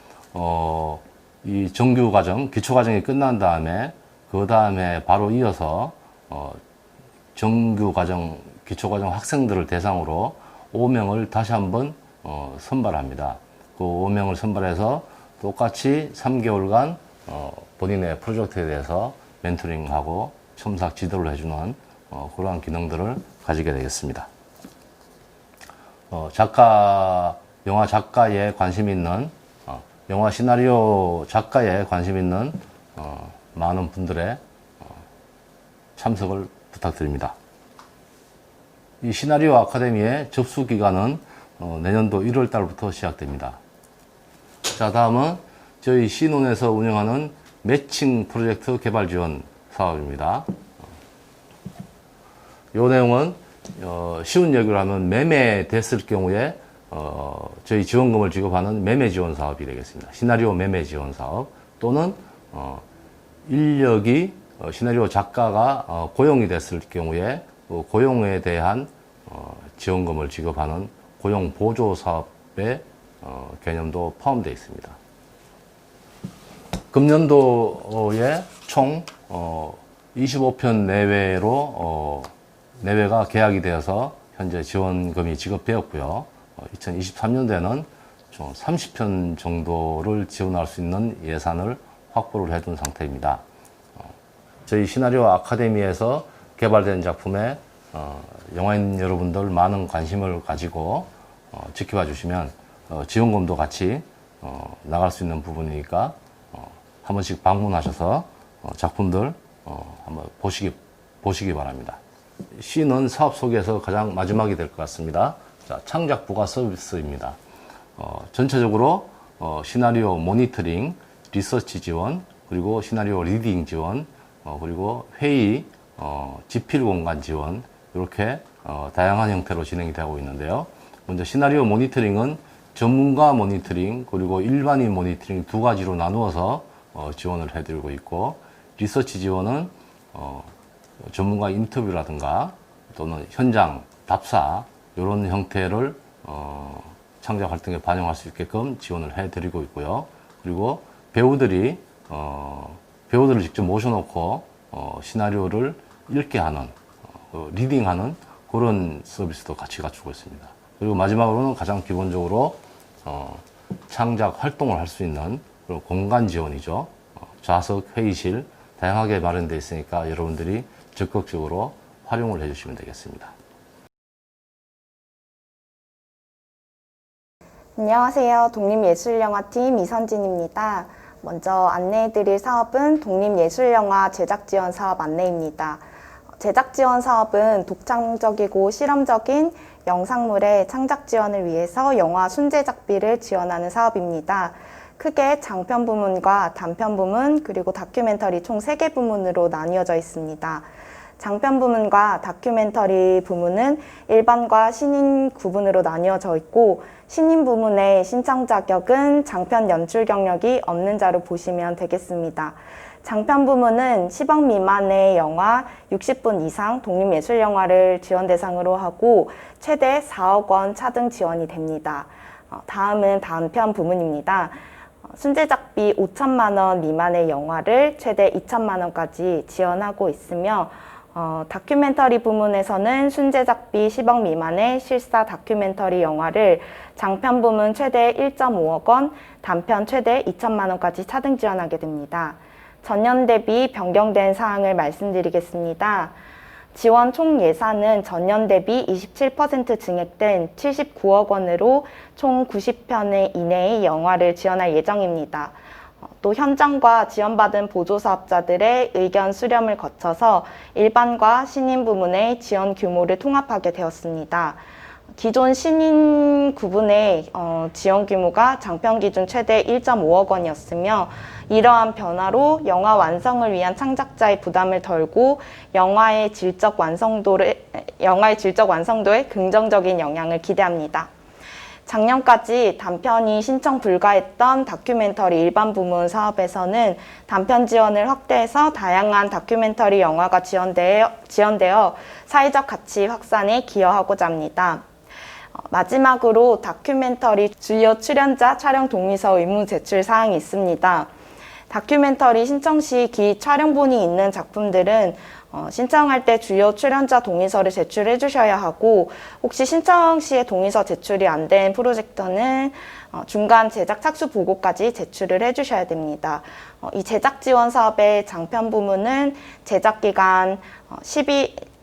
이 정규 과정, 기초 과정이 끝난 다음에 그 다음에 바로 이어서 정규 과정, 기초 과정 학생들을 대상으로 5명을 다시 한번 선발합니다. 그 5명을 선발해서 똑같이 3개월간 본인의 프로젝트에 대해서 멘토링하고 첨삭 지도를 해주는 그러한 기능들을 가지게 되겠습니다. 영화 작가에 관심 있는, 영화 시나리오 작가에 관심 있는 많은 분들의 참석을 부탁드립니다. 이 시나리오 아카데미의 접수 기간은 내년도 1월 달부터 시작됩니다. 자, 다음은 저희 C논에서 운영하는 매칭 프로젝트 개발 지원 사업입니다. 이 내용은 쉬운 얘기를 하면 매매됐을 경우에 저희 지원금을 지급하는 매매 지원 사업이 되겠습니다. 시나리오 매매 지원 사업 또는 인력이 시나리오 작가가 고용이 됐을 경우에 그 고용에 대한 지원금을 지급하는 고용 보조 사업의 개념도 포함되어 있습니다. 금년도에 총 25편 내외가 계약이 되어서 현재 지원금이 지급되었고요. 2023년도에는 총 30편 정도를 지원할 수 있는 예산을 확보를 해둔 상태입니다. 저희 시나리오 아카데미에서 개발된 작품에 영화인 여러분들 많은 관심을 가지고 지켜봐 주시면 지원금도 같이 나갈 수 있는 부분이니까 한 번씩 방문하셔서 작품들 한번 보시기 바랍니다. C는 사업 속에서 가장 마지막이 될 것 같습니다. 자, 창작 부가 서비스입니다. 전체적으로 시나리오 모니터링, 리서치 지원, 그리고 시나리오 리딩 지원, 그리고 회의, 지필 공간 지원, 이렇게 다양한 형태로 진행이 되고 있는데요. 먼저 시나리오 모니터링은 전문가 모니터링, 그리고 일반인 모니터링 두 가지로 나누어서 지원을 해드리고 있고, 리서치 지원은 전문가 인터뷰라든가 또는 현장 답사 이런 형태를 창작 활동에 반영할 수 있게끔 지원을 해드리고 있고요. 그리고 배우들을 직접 모셔놓고 시나리오를 읽게 하는, 리딩하는 그런 서비스도 같이 갖추고 있습니다. 그리고 마지막으로는 가장 기본적으로 창작 활동을 할 수 있는 그런 공간 지원이죠. 좌석, 회의실 다양하게 마련되어 있으니까 여러분들이 적극적으로 활용을 해주시면 되겠습니다. 안녕하세요. 독립예술영화팀 이선진입니다. 먼저 안내해드릴 사업은 독립예술영화 제작지원 사업 안내입니다. 제작지원 사업은 독창적이고 실험적인 영상물의 창작 지원을 위해서 영화 순제작비를 지원하는 사업입니다. 크게 장편 부문과 단편 부문 그리고 다큐멘터리 총 3개 부문으로 나뉘어져 있습니다. 장편 부문과 다큐멘터리 부문은 일반과 신인 구분으로 나뉘어져 있고 신인 부문의 신청 자격은 장편 연출 경력이 없는 자로 보시면 되겠습니다. 장편 부문은 10억 미만의 영화 60분 이상 독립예술영화를 지원 대상으로 하고 최대 4억 원 차등 지원이 됩니다. 다음은 단편 부문입니다. 순제작비 5천만 원 미만의 영화를 최대 2천만 원까지 지원하고 있으며 다큐멘터리 부문에서는 순제작비 10억 미만의 실사 다큐멘터리 영화를 장편 부문 최대 1.5억 원, 단편 최대 2천만 원까지 차등 지원하게 됩니다. 전년 대비 변경된 사항을 말씀드리겠습니다. 지원 총 예산은 전년 대비 27% 증액된 79억 원으로 총 90편 이내의 영화를 지원할 예정입니다. 또 현장과 지원받은 보조사업자들의 의견 수렴을 거쳐서 일반과 신인 부문의 지원 규모를 통합하게 되었습니다. 기존 신인 구분의 지원 규모가 장편 기준 최대 1.5억 원이었으며 이러한 변화로 영화 완성을 위한 창작자의 부담을 덜고 영화의 질적 완성도에 긍정적인 영향을 기대합니다. 작년까지 단편이 신청 불가했던 다큐멘터리 일반 부문 사업에서는 단편 지원을 확대해서 다양한 다큐멘터리 영화가 지원되어 사회적 가치 확산에 기여하고자 합니다. 마지막으로 다큐멘터리 주요 출연자 촬영 동의서 의무 제출 사항이 있습니다. 다큐멘터리 신청 시 기 촬영본이 있는 작품들은 신청할 때 주요 출연자 동의서를 제출해 주셔야 하고 혹시 신청 시에 동의서 제출이 안 된 프로젝트는 중간 제작 착수 보고까지 제출을 해 주셔야 됩니다. 이 제작 지원 사업의 장편 부문은 제작 기간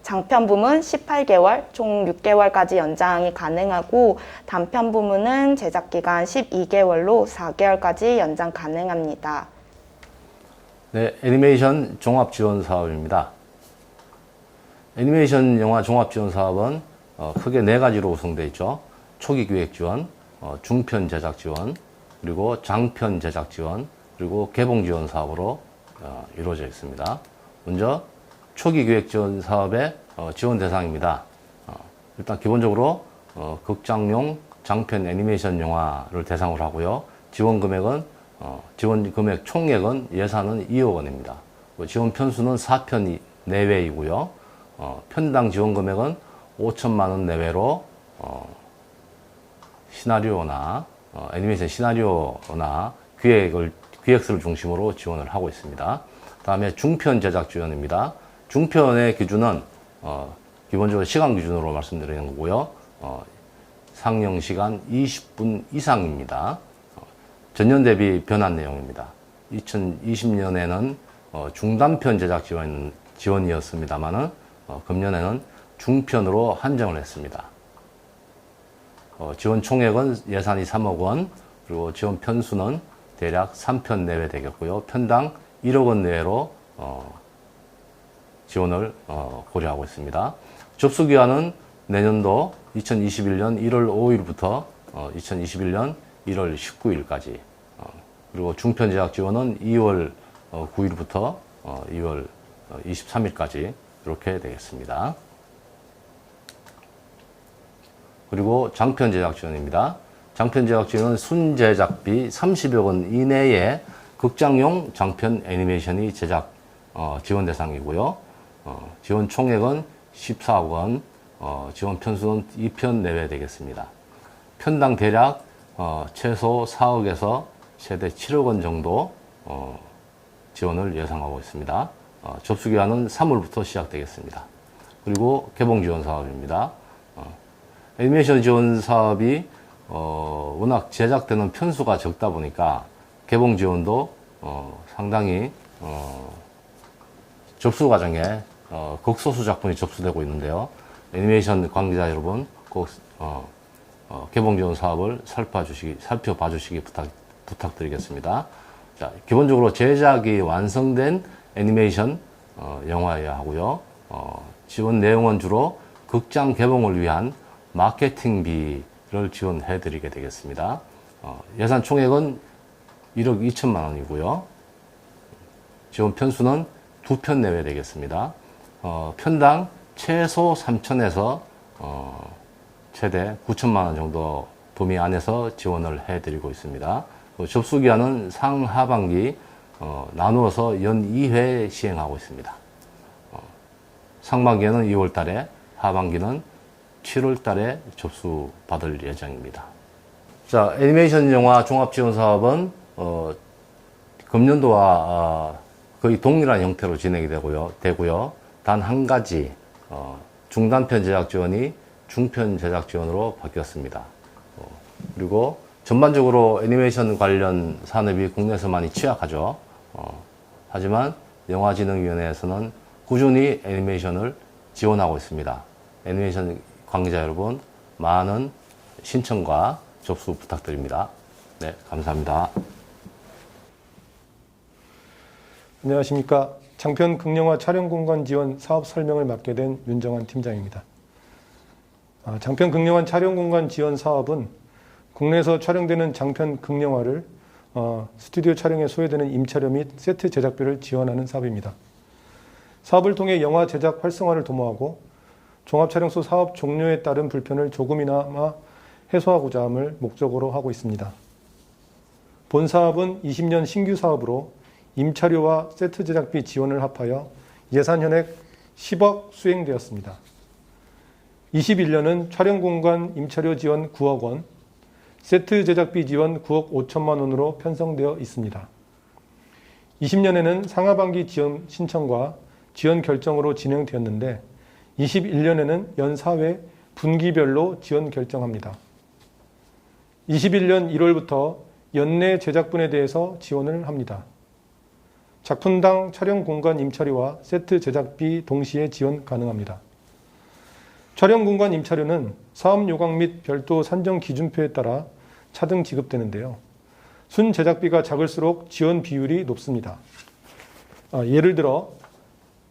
장편 부문 18개월, 총 6개월까지 연장이 가능하고 단편 부문은 제작 기간 12개월로 4개월까지 연장 가능합니다. 네, 애니메이션 종합 지원 사업입니다. 애니메이션 영화 종합 지원 사업은 크게 4가지로 구성되어 있죠. 초기 기획 지원, 중편 제작 지원, 그리고 장편 제작 지원, 그리고 개봉 지원 사업으로 이루어져 있습니다. 먼저 초기 기획 지원 사업의 지원 대상입니다. 일단 기본적으로 극장용 장편 애니메이션 영화를 대상으로 하고요. 지원 금액 총액은 예산은 2억 원입니다. 지원 편수는 4편 내외이고요. 편당 지원 금액은 5천만 원 내외로 시나리오나 애니메이션 시나리오나 기획서를 중심으로 지원을 하고 있습니다. 다음에 중편 제작 지원입니다. 중편의 기준은 기본적으로 시간 기준으로 말씀드리는 거고요. 상영 시간 20분 이상입니다. 전년 대비 변한 내용입니다. 2020년에는 중단편 제작 지원이었습니다만은 금년에는 중편으로 한정을 했습니다. 지원 총액은 예산이 3억 원, 그리고 지원 편수는 대략 3편 내외 되겠고요. 편당 1억 원 내외로 지원을 고려하고 있습니다. 접수기한은 내년도 2021년 1월 5일부터 2021년 1월 19일까지, 그리고 중편 제작 지원은 2월 9일부터 2월 23일까지 이렇게 되겠습니다. 그리고 장편 제작 지원입니다. 장편 제작 지원은 순제작비 30여 원 이내에 극장용 장편 애니메이션이 제작 지원 대상이고요. 지원 총액은 14억 원, 지원 편수는 2편 내외 되겠습니다. 편당 대략 최소 4억에서 최대 7억 원 정도 지원을 예상하고 있습니다. 접수기한은 3월부터 시작되겠습니다. 그리고 개봉 지원 사업입니다. 애니메이션 지원 사업이 워낙 제작되는 편수가 적다 보니까 개봉 지원도 상당히 접수 과정에 극소수 작품이 접수되고 있는데요. 애니메이션 관계자 여러분 꼭 개봉 지원 사업을 살펴봐 주시기 부탁드리겠습니다. 자, 기본적으로 제작이 완성된 애니메이션 영화여야 하고요. 지원 내용은 주로 극장 개봉을 위한 마케팅비를 지원해 드리게 되겠습니다. 예산 총액은 1억 2천만 원이고요. 지원 편수는 2편 내외 되겠습니다. 편당 최소 3천에서 최대 9천만 원 정도 범위 안에서 지원을 해드리고 있습니다. 접수 기한은 상하반기 나누어서 연 2회 시행하고 있습니다. 상반기에는 2월 달에, 하반기는 7월 달에 접수 받을 예정입니다. 자, 애니메이션 영화 종합지원 사업은 금년도와 거의 동일한 형태로 진행이 되고요. 단 한 가지 중단편 제작 지원이 중편 제작 지원으로 바뀌었습니다. 그리고 전반적으로 애니메이션 관련 산업이 국내에서 많이 취약하죠. 하지만 영화진흥위원회에서는 꾸준히 애니메이션을 지원하고 있습니다. 애니메이션 관계자 여러분, 많은 신청과 접수 부탁드립니다. 네, 감사합니다. 안녕하십니까. 장편 극영화 촬영 공간 지원 사업 설명을 맡게 된 윤정환 팀장입니다. 장편 극영화 촬영 공간 지원 사업은 국내에서 촬영되는 장편 극영화를 스튜디오 촬영에 소요되는 임차료 및 세트 제작비를 지원하는 사업입니다. 사업을 통해 영화 제작 활성화를 도모하고 종합촬영소 사업 종료에 따른 불편을 조금이나마 해소하고자 함을 목적으로 하고 있습니다. 본 사업은 20년 신규 사업으로 임차료와 세트 제작비 지원을 합하여 예산 현액 10억 수행되었습니다. 21년은 촬영 공간 임차료 지원 9억 원, 세트 제작비 지원 9억 5천만 원으로 편성되어 있습니다. 20년에는 상하반기 지원 신청과 지원 결정으로 진행되었는데 21년에는 연 4회 분기별로 지원 결정합니다. 21년 1월부터 연내 제작분에 대해서 지원을 합니다. 작품당 촬영 공간 임차료와 세트 제작비 동시에 지원 가능합니다. 촬영 공간 임차료는 사업 요강 및 별도 산정 기준표에 따라 차등 지급되는데요. 순 제작비가 작을수록 지원 비율이 높습니다. 예를 들어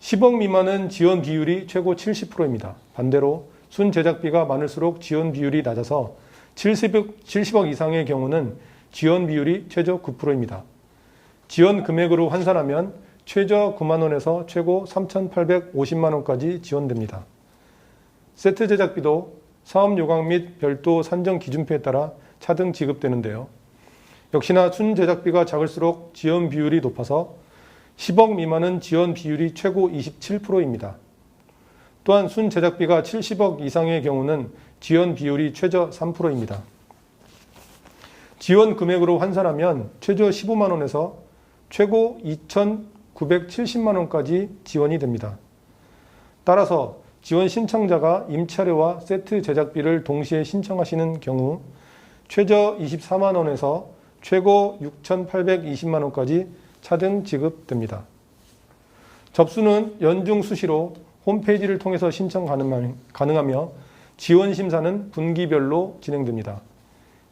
10억 미만은 지원 비율이 최고 70%입니다. 반대로 순 제작비가 많을수록 지원 비율이 낮아서 70억 이상의 경우는 지원 비율이 최저 9%입니다. 지원 금액으로 환산하면 최저 9만 원에서 최고 3,850만 원까지 지원됩니다. 세트 제작비도 사업 요강 및 별도 산정 기준표에 따라 차등 지급되는데요. 역시나 순 제작비가 작을수록 지원 비율이 높아서 10억 미만은 지원 비율이 최고 27%입니다. 또한 순 제작비가 70억 이상의 경우는 지원 비율이 최저 3%입니다. 지원 금액으로 환산하면 최저 15만 원에서 최고 2,970만 원까지 지원이 됩니다. 따라서 지원 신청자가 임차료와 세트 제작비를 동시에 신청하시는 경우 최저 24만 원에서 최고 6,820만 원까지 차등 지급됩니다. 접수는 연중 수시로 홈페이지를 통해서 신청 가능하며 지원 심사는 분기별로 진행됩니다.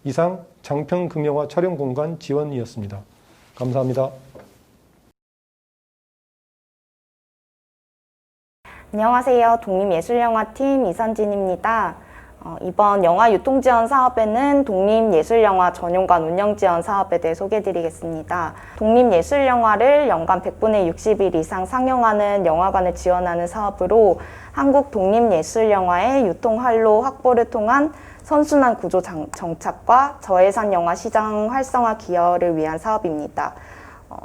이상 장편 극영화 촬영 공간 지원이었습니다. 감사합니다. 안녕하세요. 독립예술영화팀 이선진입니다. 이번 영화 유통지원 사업에는 독립예술영화 전용관 운영지원 사업에 대해 소개해드리겠습니다. 독립예술영화를 연간 100분의 60일 이상 상영하는 영화관을 지원하는 사업으로 한국 독립예술영화의 유통활로 확보를 통한 선순환 구조 정착과 저예산 영화 시장 활성화 기여를 위한 사업입니다.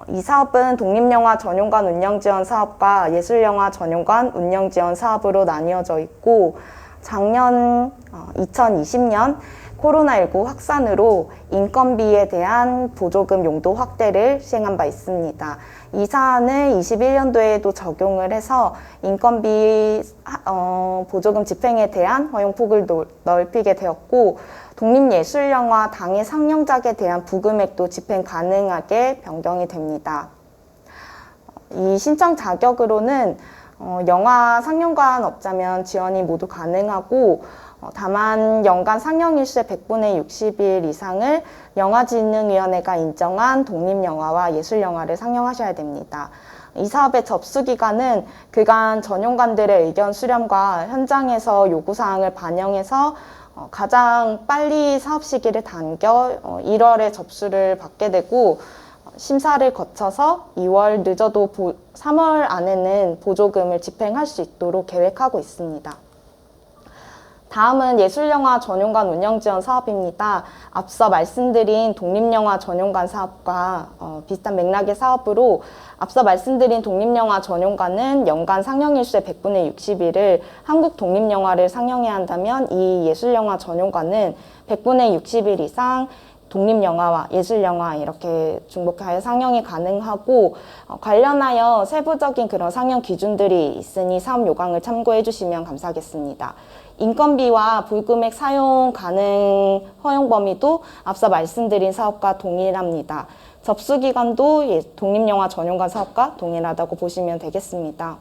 이 사업은 독립영화 전용관 운영지원 사업과 예술영화 전용관 운영지원 사업으로 나뉘어져 있고 작년 2020년 코로나19 확산으로 인건비에 대한 보조금 용도 확대를 시행한 바 있습니다. 이 사안을 21년도에도 적용을 해서 인건비 보조금 집행에 대한 허용폭을 넓히게 되었고 독립예술영화 당일 상영작에 대한 부금액도 집행 가능하게 변경이 됩니다. 이 신청 자격으로는 영화 상영관 없자면 지원이 모두 가능하고 다만 연간 상영일수의 100분의 60일 이상을 영화진흥위원회가 인정한 독립영화와 예술영화를 상영하셔야 됩니다. 이 사업의 접수기간은 그간 전용관들의 의견 수렴과 현장에서 요구사항을 반영해서 가장 빨리 사업 시기를 당겨 1월에 접수를 받게 되고 심사를 거쳐서 2월 늦어도 3월 안에는 보조금을 집행할 수 있도록 계획하고 있습니다. 다음은 예술영화 전용관 운영지원 사업입니다. 앞서 말씀드린 독립영화 전용관 사업과 비슷한 맥락의 사업으로 앞서 말씀드린 독립영화 전용관은 연간 상영일수의 100분의 60일을 한국 독립영화를 상영해야 한다면 이 예술영화 전용관은 100분의 60일 이상 독립영화와 예술영화 이렇게 중복하여 상영이 가능하고 관련하여 세부적인 그런 상영 기준들이 있으니 사업 요강을 참고해 주시면 감사하겠습니다. 인건비와 불금액 사용 가능 허용 범위도 앞서 말씀드린 사업과 동일합니다. 접수 기간도 독립영화 전용관 사업과 동일하다고 보시면 되겠습니다.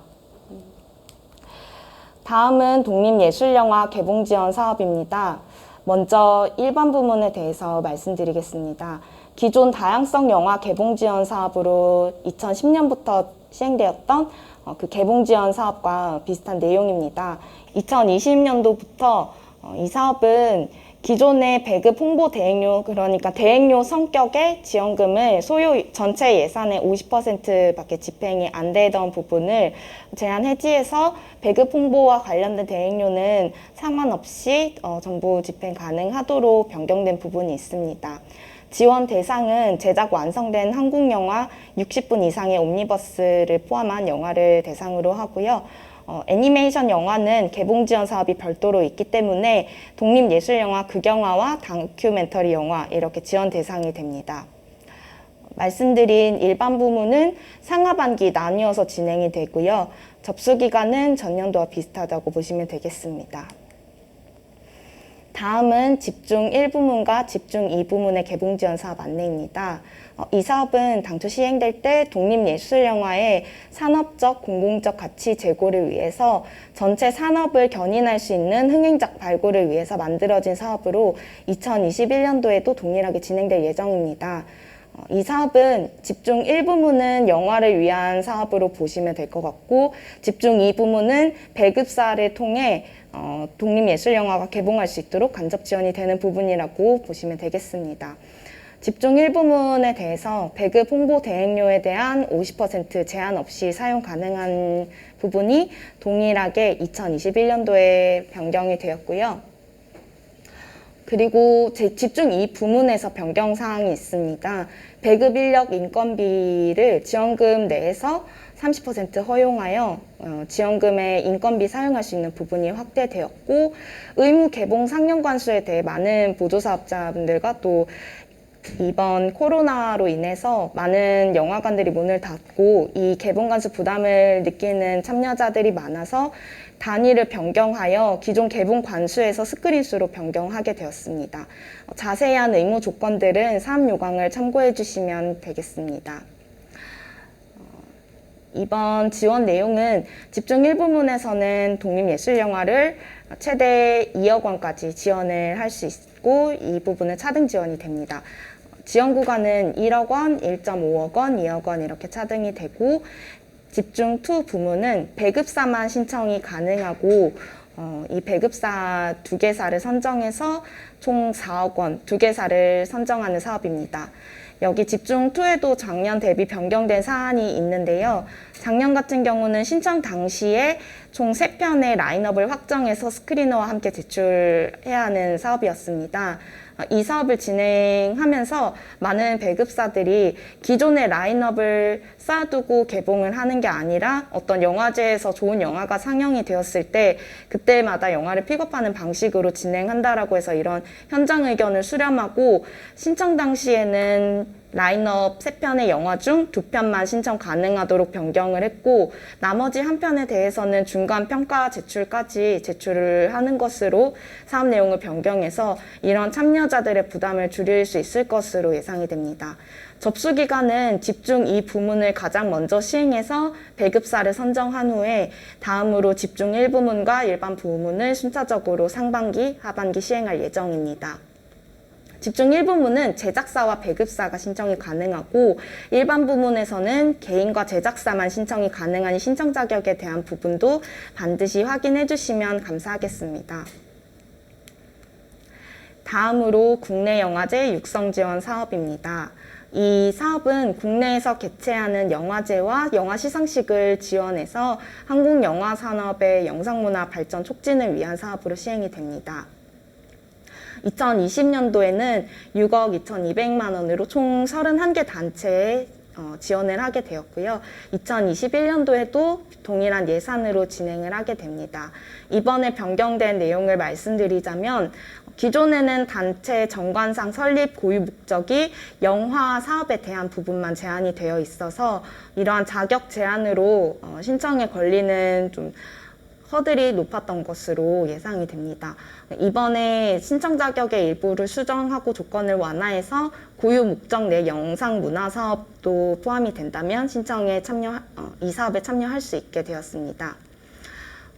다음은 독립예술영화 개봉지원 사업입니다. 먼저 일반 부문에 대해서 말씀드리겠습니다. 기존 다양성 영화 개봉지원 사업으로 2010년부터 시행되었던 그 개봉지원 사업과 비슷한 내용입니다. 2020년도부터 이 사업은 기존의 배급 홍보 대행료, 그러니까 대행료 성격의 지원금을 소요 전체 예산의 50%밖에 집행이 안 되던 부분을 제한 해지해서 배급 홍보와 관련된 대행료는 상관없이 전부 집행 가능하도록 변경된 부분이 있습니다. 지원 대상은 제작 완성된 한국 영화 60분 이상의 옴니버스를 포함한 영화를 대상으로 하고요. 애니메이션 영화는 개봉 지원 사업이 별도로 있기 때문에 독립예술영화, 극영화와 다큐멘터리 영화 이렇게 지원 대상이 됩니다. 말씀드린 일반 부문은 상하반기 나뉘어서 진행이 되고요. 접수 기간은 전년도와 비슷하다고 보시면 되겠습니다. 다음은 집중 1부문과 집중 2부문의 개봉 지원 사업 안내입니다. 이 사업은 당초 시행될 때 독립예술영화의 산업적, 공공적 가치 제고를 위해서 전체 산업을 견인할 수 있는 흥행작 발굴을 위해서 만들어진 사업으로 2021년도에도 동일하게 진행될 예정입니다. 이 사업은 집중 1부문은 영화를 위한 사업으로 보시면 될 것 같고 집중 2부문은 배급사를 통해 독립예술영화가 개봉할 수 있도록 간접 지원이 되는 부분이라고 보시면 되겠습니다. 집중 1부문에 대해서 배급 홍보 대행료에 대한 50% 제한 없이 사용 가능한 부분이 동일하게 2021년도에 변경이 되었고요. 그리고 집중 2부문에서 변경 사항이 있습니다. 배급 인력 인건비를 지원금 내에서 30% 허용하여 지원금의 인건비 사용할 수 있는 부분이 확대되었고 의무 개봉 상영관 수에 대해 많은 보조사업자분들과 또 이번 코로나로 인해서 많은 영화관들이 문을 닫고 이 개봉관 수 부담을 느끼는 참여자들이 많아서 단위를 변경하여 기존 개봉 관수에서 스크린 수로 변경하게 되었습니다. 자세한 의무 조건들은 사업 요강을 참고해 주시면 되겠습니다. 이번 지원 내용은 집중 1부문에서는 독립예술영화를 최대 2억 원까지 지원을 할 수 있고 이 부분은 차등 지원이 됩니다. 지원 구간은 1억 원, 1.5억 원, 2억 원 이렇게 차등이 되고 집중 2 부문은 배급사만 신청이 가능하고 이 배급사 2개사를 선정해서 총 4억 원 2개사를 선정하는 사업입니다. 여기 집중2에도 작년 대비 변경된 사안이 있는데요. 작년 같은 경우는 신청 당시에 총 3편의 라인업을 확정해서 스크리너와 함께 제출해야 하는 사업이었습니다. 이 사업을 진행하면서 많은 배급사들이 기존의 라인업을 쌓아두고 개봉을 하는 게 아니라 어떤 영화제에서 좋은 영화가 상영이 되었을 때 그때마다 영화를 픽업하는 방식으로 진행한다라고 해서 이런 현장 의견을 수렴하고 신청 당시에는 라인업 3편의 영화 중 2편만 신청 가능하도록 변경을 했고 나머지 1편에 대해서는 중간 평가 제출까지 제출을 하는 것으로 사업 내용을 변경해서 이런 참여자들의 부담을 줄일 수 있을 것으로 예상이 됩니다. 접수 기간은 집중 2 부문을 가장 먼저 시행해서 배급사를 선정한 후에 다음으로 집중 1부문과 일반 부문을 순차적으로 상반기, 하반기 시행할 예정입니다. 집중 1부문은 제작사와 배급사가 신청이 가능하고 일반 부문에서는 개인과 제작사만 신청이 가능한 신청 자격에 대한 부분도 반드시 확인해 주시면 감사하겠습니다. 다음으로 국내 영화제 육성 지원 사업입니다. 이 사업은 국내에서 개최하는 영화제와 영화 시상식을 지원해서 한국 영화 산업의 영상문화 발전 촉진을 위한 사업으로 시행이 됩니다. 2020년도에는 6억 2,200만 원으로 총 31개 단체에 지원을 하게 되었고요. 2021년도에도 동일한 예산으로 진행을 하게 됩니다. 이번에 변경된 내용을 말씀드리자면 기존에는 단체 정관상 설립 고유 목적이 영화 사업에 대한 부분만 제한이 되어 있어서 이러한 자격 제한으로 신청에 걸리는 좀 허들이 높았던 것으로 예상이 됩니다. 이번에 신청 자격의 일부를 수정하고 조건을 완화해서 고유 목적 내 영상 문화 사업도 포함이 된다면 신청에 이 사업에 참여할 수 있게 되었습니다.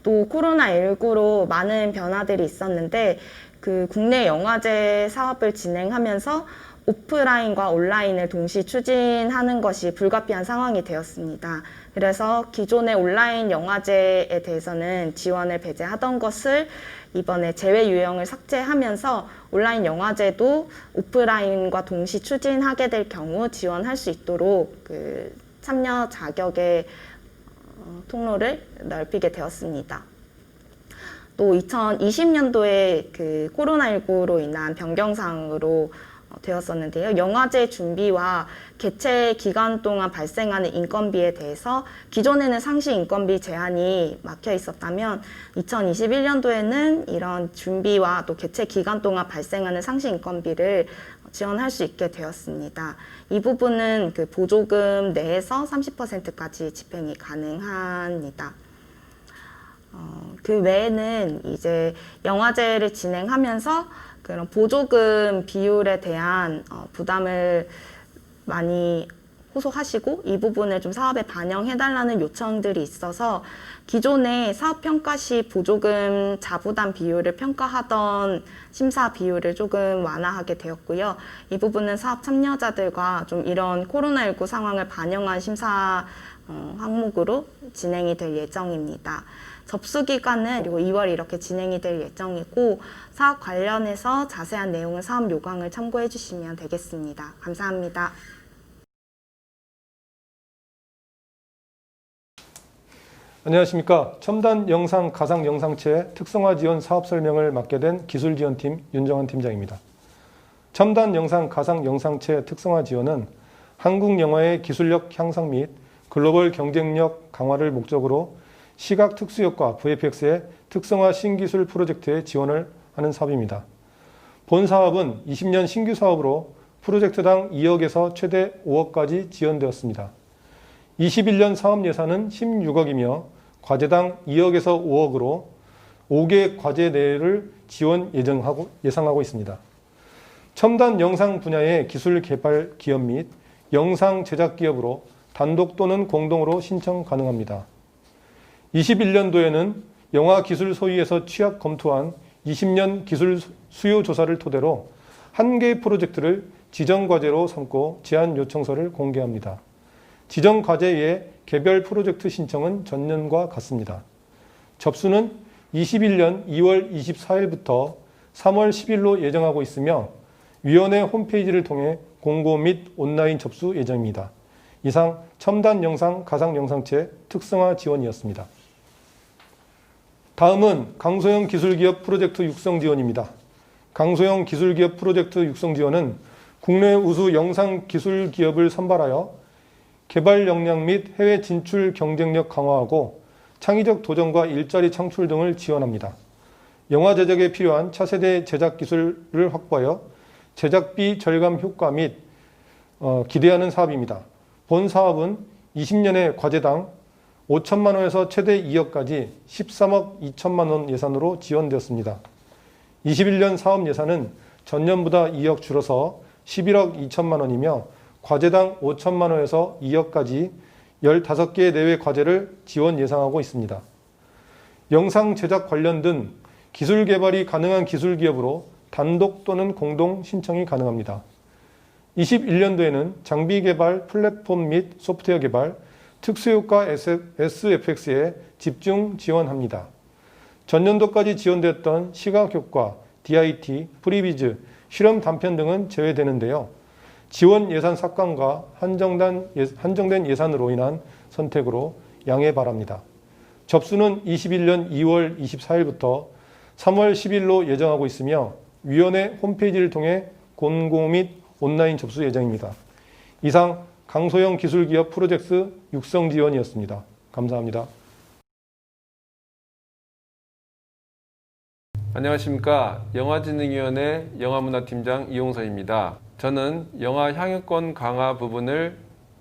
또 코로나19로 많은 변화들이 있었는데 그 국내 영화제 사업을 진행하면서 오프라인과 온라인을 동시 추진하는 것이 불가피한 상황이 되었습니다. 그래서 기존의 온라인 영화제에 대해서는 지원을 배제하던 것을 이번에 제외 유형을 삭제하면서 온라인 영화제도 오프라인과 동시 추진하게 될 경우 지원할 수 있도록 그 참여 자격의 통로를 넓히게 되었습니다. 또 2020년도에 그 코로나19로 인한 변경사항으로 되었었는데요. 영화제 준비와 개최 기간 동안 발생하는 인건비에 대해서 기존에는 상시 인건비 제한이 막혀 있었다면 2021년도에는 이런 준비와 또 개최 기간 동안 발생하는 상시 인건비를 지원할 수 있게 되었습니다. 이 부분은 그 보조금 내에서 30%까지 집행이 가능합니다. 그 외에는 이제 영화제를 진행하면서 그런 보조금 비율에 대한 부담을 많이 호소하시고 이 부분을 좀 사업에 반영해달라는 요청들이 있어서 기존에 사업평가 시 보조금 자부담 비율을 평가하던 심사 비율을 조금 완화하게 되었고요. 이 부분은 사업 참여자들과 좀 이런 코로나19 상황을 반영한 심사 항목으로 진행이 될 예정입니다. 접수 기간은 그리고 2월 이렇게 진행이 될 예정이고 사업 관련해서 자세한 내용은 사업 요강을 참고해 주시면 되겠습니다. 감사합니다. 안녕하십니까. 첨단 영상 가상 영상체 특성화 지원 사업 설명을 맡게 된 기술지원팀 윤정환 팀장입니다. 첨단 영상 가상 영상체 특성화 지원은 한국 영화의 기술력 향상 및 글로벌 경쟁력 강화를 목적으로 시각 특수효과 VFX의 특성화 신기술 프로젝트에 지원을 하는 사업입니다. 본 사업은 20년 신규 사업으로 프로젝트당 2억에서 최대 5억까지 지원되었습니다. 21년 사업 예산은 16억이며 과제당 2억에서 5억으로 5개 과제 내를 지원 예상하고 있습니다. 첨단 영상 분야의 기술 개발 기업 및 영상 제작 기업으로 단독 또는 공동으로 신청 가능합니다. 21년도에는 영화 기술 소위에서 취합 검토한 20년 기술 수요 조사를 토대로 1개 프로젝트를 지정 과제로 삼고 제안 요청서를 공개합니다. 지정 과제의 개별 프로젝트 신청은 전년과 같습니다. 접수는 21년 2월 24일부터 3월 10일로 예정하고 있으며 위원회 홈페이지를 통해 공고 및 온라인 접수 예정입니다. 이상 첨단 영상 가상 영상체 특성화 지원이었습니다. 다음은 강소형 기술기업 프로젝트 육성 지원입니다. 강소형 기술기업 프로젝트 육성 지원은 국내 우수 영상 기술 기업을 선발하여 개발 역량 및 해외 진출 경쟁력 강화하고 창의적 도전과 일자리 창출 등을 지원합니다. 영화 제작에 필요한 차세대 제작 기술을 확보하여 제작비 절감 효과 및 기대하는 사업입니다. 본 사업은 20년에 과제당 5천만 원에서 최대 2억까지 13억 2천만 원 예산으로 지원되었습니다. 21년 사업 예산은 전년보다 2억 줄어서 11억 2천만 원이며 과제당 5천만 원에서 2억까지 15개 내외 과제를 지원 예상하고 있습니다. 영상 제작 관련 등 기술 개발이 가능한 기술 기업으로 단독 또는 공동 신청이 가능합니다. 21년도에는 장비 개발, 플랫폼 및 소프트웨어 개발, 특수효과 SFX에 집중 지원합니다. 전년도까지 지원되었던 시각효과, DIT, 프리비즈, 실험 단편 등은 제외되는데요. 지원 예산 삭감과 한정된 예산으로 인한 선택으로 양해 바랍니다. 접수는 21년 2월 24일부터 3월 10일로 예정하고 있으며 위원회 홈페이지를 통해 공고 및 온라인 접수 예정입니다. 이상 강소형 기술기업 프로젝트 육성 지원이었습니다. 감사합니다. 안녕하십니까. 영화진흥위원회 영화문화팀장 이용서입니다. 저는 영화 향유권 강화 부분을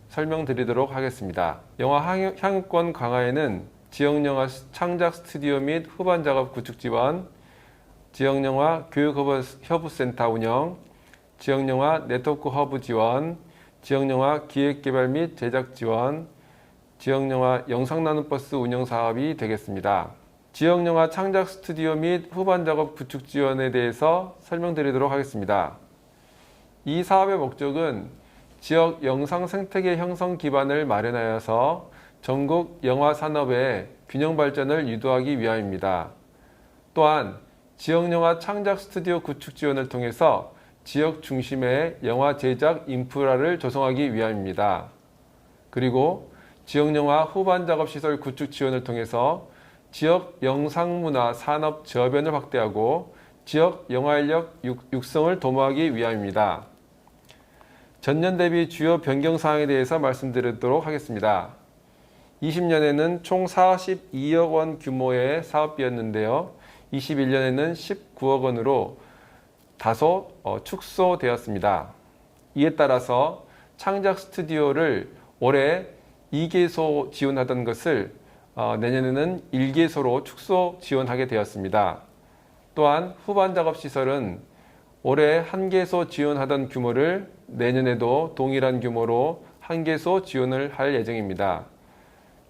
설명드리도록 하겠습니다. 영화 향유권 강화에는 지역영화 창작 스튜디오 및 후반 작업 구축 지원, 지역영화 교육허브센터 운영, 지역영화 네트워크 허브 지원, 지역영화 기획개발 및 제작 지원, 지역영화 영상나눔버스 운영 사업이 되겠습니다. 지역영화 창작 스튜디오 및 후반 작업 구축 지원에 대해서 설명드리도록 하겠습니다. 이 사업의 목적은 지역 영상 생태계 형성 기반을 마련하여서 전국 영화 산업의 균형 발전을 유도하기 위함입니다. 또한 지역 영화 창작 스튜디오 구축 지원을 통해서 지역 중심의 영화 제작 인프라를 조성하기 위함입니다. 그리고 지역 영화 후반 작업 시설 구축 지원을 통해서 지역 영상문화 산업 저변을 확대하고 지역 영화 인력 육성을 도모하기 위함입니다. 전년 대비 주요 변경 사항에 대해서 말씀드리도록 하겠습니다. 20년에는 총 42억 원 규모의 사업비였는데요. 21년에는 19억 원으로 다소 축소되었습니다. 이에 따라서 창작 스튜디오를 올해 2개소 지원하던 것을 내년에는 1개소로 축소 지원하게 되었습니다. 또한 후반 작업 시설은 올해 1개소 지원하던 규모를 내년에도 동일한 규모로 1개소 지원을 할 예정입니다.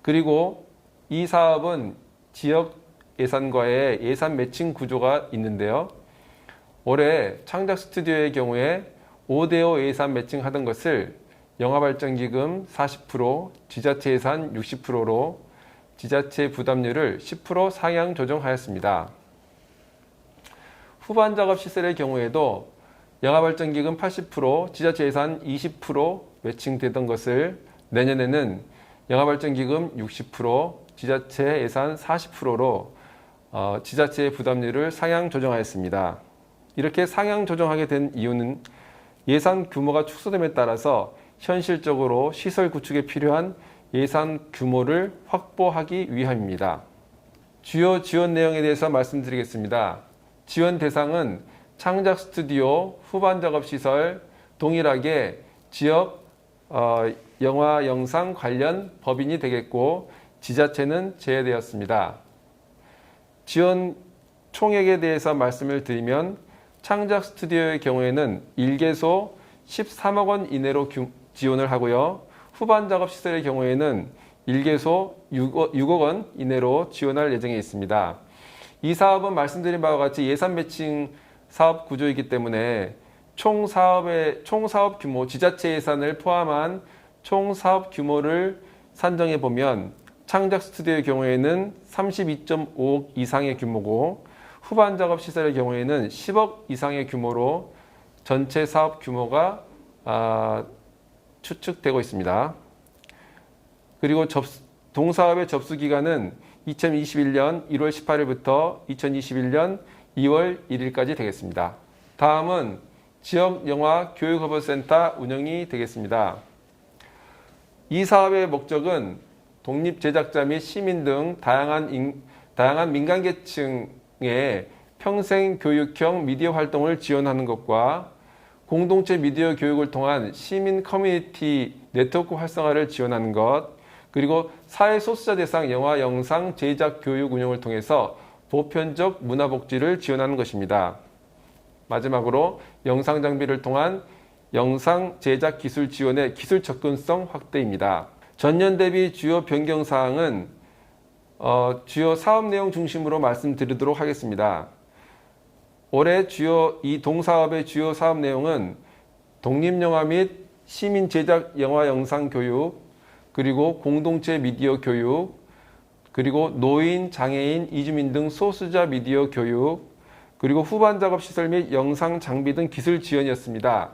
그리고 이 사업은 지역 예산과의 예산 매칭 구조가 있는데요. 올해 창작 스튜디오의 경우에 5대5 예산 매칭하던 것을 영화발전기금 40%, 지자체 예산 60%로 지자체 부담률을 10% 상향 조정하였습니다. 후반 작업 시설의 경우에도 영화발전기금 80%, 지자체 예산 20% 매칭되던 것을 내년에는 영화발전기금 60%, 지자체 예산 40%로 지자체의 부담률을 상향 조정하였습니다. 이렇게 상향 조정하게 된 이유는 예산 규모가 축소됨에 따라서 현실적으로 시설 구축에 필요한 예산 규모를 확보하기 위함입니다. 주요 지원 내용에 대해서 말씀드리겠습니다. 지원 대상은 창작 스튜디오, 후반 작업 시설, 동일하게 지역 영화 영상 관련 법인이 되겠고 지자체는 제외되었습니다. 지원 총액에 대해서 말씀을 드리면 창작 스튜디오의 경우에는 1개소 13억 원 이내로 지원을 하고요. 후반 작업 시설의 경우에는 1개소 6억 원 이내로 지원할 예정에 있습니다. 이 사업은 말씀드린 바와 같이 예산 매칭 사업 구조이기 때문에 총 사업 규모, 지자체 예산을 포함한 총 사업 규모를 산정해 보면 창작 스튜디오의 경우에는 32.5억 이상의 규모고 후반 작업 시설의 경우에는 10억 이상의 규모로 전체 사업 규모가 추측되고 있습니다. 그리고 동사업의 접수 기간은 2021년 1월 18일부터 2021년 2월 1일까지 되겠습니다. 다음은 지역영화 교육허브센터 운영이 되겠습니다. 이 사업의 목적은 독립제작자 및 시민 등 다양한 민간계층의 평생 교육형 미디어 활동을 지원하는 것과 공동체 미디어 교육을 통한 시민 커뮤니티 네트워크 활성화를 지원하는 것, 그리고 사회 소수자 대상 영화 영상 제작 교육 운영을 통해서 보편적 문화 복지를 지원하는 것입니다. 마지막으로 영상 장비를 통한 영상 제작 기술 지원의 기술 접근성 확대입니다. 전년 대비 주요 변경 사항은 주요 사업 내용 중심으로 말씀드리도록 하겠습니다. 올해 이 동사업의 주요 사업 내용은 독립영화 및 시민 제작 영화 영상 교육, 그리고 공동체 미디어 교육, 그리고 노인, 장애인, 이주민 등 소수자 미디어 교육, 그리고 후반 작업 시설 및 영상 장비 등 기술 지원이었습니다.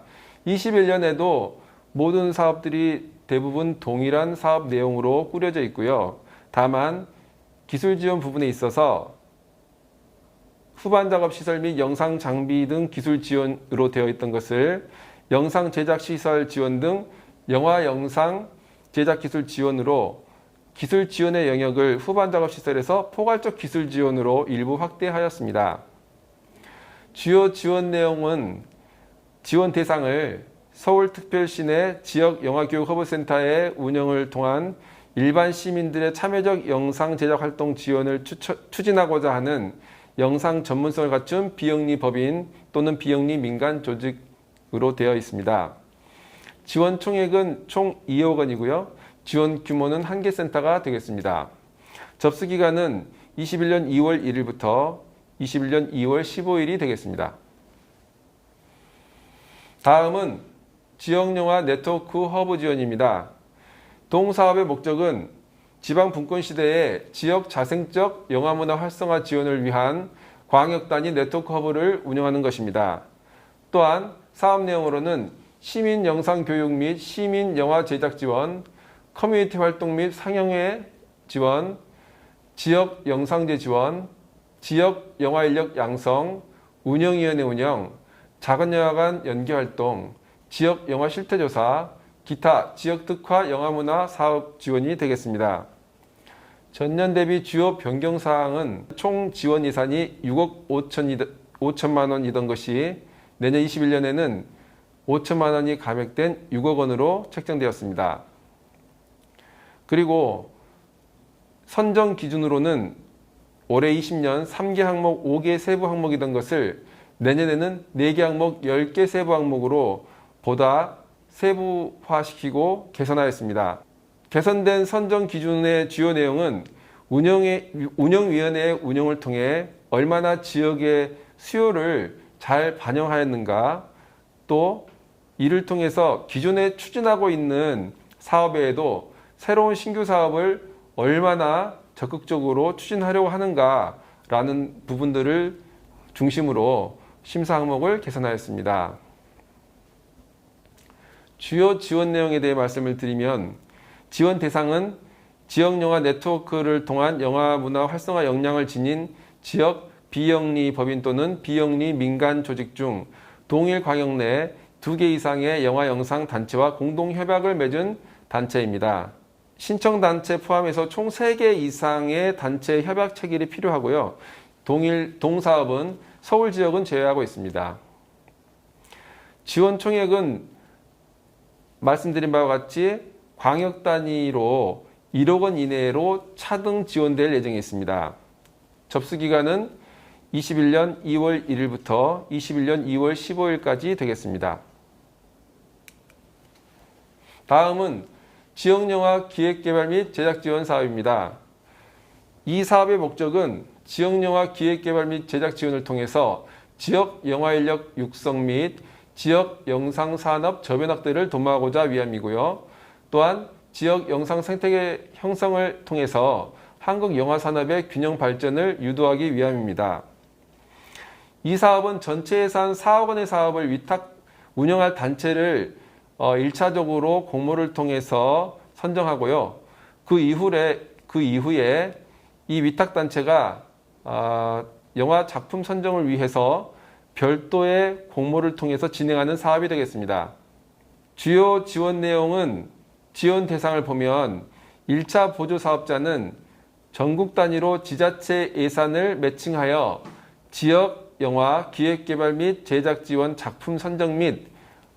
21년에도 모든 사업들이 대부분 동일한 사업 내용으로 꾸려져 있고요. 다만 기술 지원 부분에 있어서 후반 작업 시설 및 영상 장비 등 기술 지원으로 되어 있던 것을 영상 제작 시설 지원 등 영화 영상 제작 기술 지원으로 기술 지원의 영역을 후반 작업 시설에서 포괄적 기술 지원으로 일부 확대하였습니다. 주요 지원 내용은 지원 대상을 서울특별시내 지역영화교육 허브센터의 운영을 통한 일반 시민들의 참여적 영상 제작 활동 지원을 추진하고자 하는 영상 전문성을 갖춘 비영리 법인 또는 비영리 민간 조직으로 되어 있습니다. 지원 총액은 총 2억 원이고요. 지원 규모는 1개 센터가 되겠습니다. 접수 기간은 21년 2월 1일부터 21년 2월 15일이 되겠습니다. 다음은 지역영화 네트워크 허브 지원입니다. 동사업의 목적은 지방 분권 시대에 지역 자생적 영화문화 활성화 지원을 위한 광역 단위 네트워크 허브를 운영하는 것입니다. 또한 사업 내용으로는 시민 영상 교육 및 시민 영화 제작 지원, 커뮤니티 활동 및 상영회 지원, 지역 영상제 지원, 지역 영화 인력 양성, 운영위원회 운영, 작은 영화관 연계 활동, 지역 영화 실태조사, 기타 지역 특화 영화문화 사업 지원이 되겠습니다. 전년 대비 주요 변경 사항은 총 지원 예산이 6억 5천만 원이던 것이 내년 21년에는 5천만 원이 감액된 6억 원으로 책정되었습니다. 그리고 선정 기준으로는 올해 20년 3개 항목 5개 세부 항목이던 것을 내년에는 4개 항목 10개 세부 항목으로 보다 세부화시키고 개선하였습니다. 개선된 선정 기준의 주요 내용은 운영위원회의 운영을 통해 얼마나 지역의 수요를 잘 반영하였는가, 또 이를 통해서 기존에 추진하고 있는 사업 외에도 새로운 신규 사업을 얼마나 적극적으로 추진하려고 하는가라는 부분들을 중심으로 심사 항목을 개선하였습니다. 주요 지원 내용에 대해 말씀을 드리면 지원 대상은 지역영화 네트워크를 통한 영화문화 활성화 역량을 지닌 지역 비영리 법인 또는 비영리 민간 조직 중 동일 광역 내 2개 이상의 영화 영상 단체와 공동 협약을 맺은 단체입니다. 신청 단체 포함해서 총 3개 이상의 단체 협약 체결이 필요하고요. 동사업은 서울 지역은 제외하고 있습니다. 지원 총액은 말씀드린 바와 같이 광역 단위로 1억 원 이내로 차등 지원될 예정에 있습니다. 접수 기간은 21년 2월 1일부터 21년 2월 15일까지 되겠습니다. 다음은 지역영화 기획개발 및 제작 지원 사업입니다. 이 사업의 목적은 지역영화 기획개발 및 제작 지원을 통해서 지역 영화 인력 육성 및 지역 영상 산업 저변 확대를 도모하고자 위함이고요. 또한 지역 영상 생태계 형성을 통해서 한국 영화 산업의 균형 발전을 유도하기 위함입니다. 이 사업은 전체 예산 4억 원의 사업을 위탁 운영할 단체를 1차적으로 공모를 통해서 선정하고요. 그 이후에 이 위탁단체가 영화 작품 선정을 위해서 별도의 공모를 통해서 진행하는 사업이 되겠습니다. 주요 지원 내용은 지원 대상을 보면 1차 보조 사업자는 전국 단위로 지자체 예산을 매칭하여 지역 영화 기획개발 및 제작 지원 작품 선정 및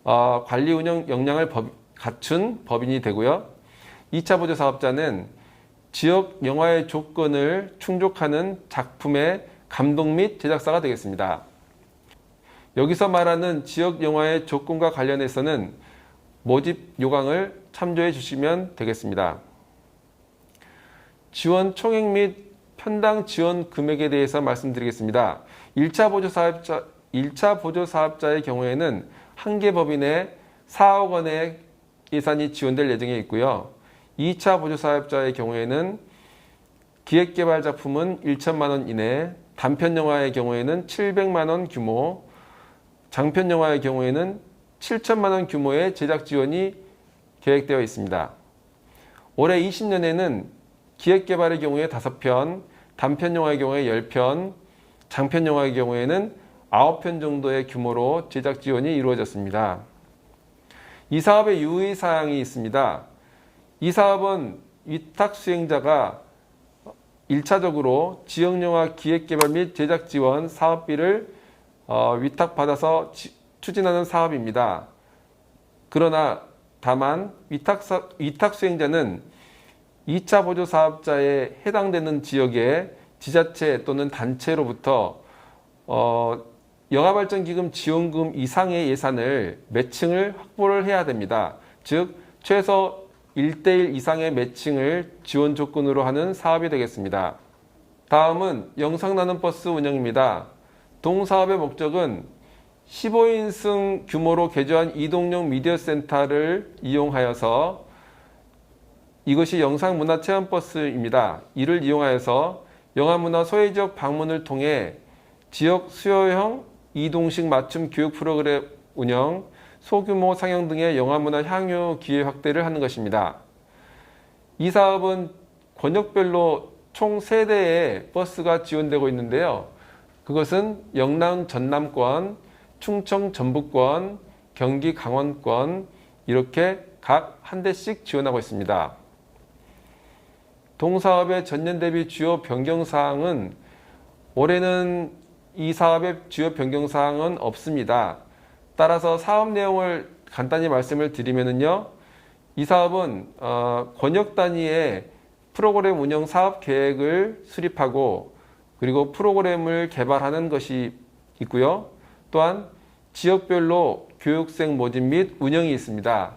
관리 운영 역량을 갖춘 법인이 되고요. 2차 보조 사업자는 지역 영화의 조건을 충족하는 작품의 감독 및 제작사가 되겠습니다. 여기서 말하는 지역 영화의 조건과 관련해서는 모집 요강을 참조해 주시면 되겠습니다. 지원 총액 및 편당 지원 금액에 대해서 말씀드리겠습니다. 1차 보조 사업자의 경우에는 한 개 법인에 4억 원의 예산이 지원될 예정에 있고요. 2차 보조 사업자의 경우에는 기획개발 작품은 1천만 원 이내, 단편 영화의 경우에는 700만 원 규모, 장편 영화의 경우에는 7천만 원 규모의 제작 지원이 계획되어 있습니다. 올해 20년에는 기획개발의 경우에 5편, 단편 영화의 경우에 10편, 장편 영화의 경우에는 9편 정도의 규모로 제작 지원이 이루어졌습니다. 이 사업의 유의사항이 있습니다. 이 사업은 위탁 수행자가 1차적으로 지역영화 기획개발 및 제작 지원 사업비를 위탁받아서 추진하는 사업입니다. 그러나 다만 위탁 수행자는 2차 보조 사업자에 해당되는 지역의 지자체 또는 단체로부터 영화발전기금 지원금 이상의 예산을 매칭을 확보를 해야 됩니다. 즉 최소 1:1 이상의 매칭을 지원 조건으로 하는 사업이 되겠습니다. 다음은 영상 나눔 버스 운영입니다. 동사업의 목적은 15인승 규모로 개조한 이동용 미디어 센터를 이용하여서 이것이 영상문화체험버스입니다. 이를 이용하여서 영화문화 소외지역 방문을 통해 지역 수요형 이동식 맞춤 교육 프로그램 운영, 소규모 상영 등의 영화문화 향유 기회 확대를 하는 것입니다. 이 사업은 권역별로 총 3대의 버스가 지원되고 있는데요. 그것은 영남 전남권, 충청 전북권, 경기 강원권 이렇게 각 한 대씩 지원하고 있습니다. 동사업의 전년 대비 주요 변경사항은 올해는 이 사업의 주요 변경사항은 없습니다. 따라서 사업 내용을 간단히 말씀을 드리면요. 이 사업은 권역 단위의 프로그램 운영 사업 계획을 수립하고 그리고 프로그램을 개발하는 것이 있고요. 또한 지역별로 교육생 모집 및 운영이 있습니다.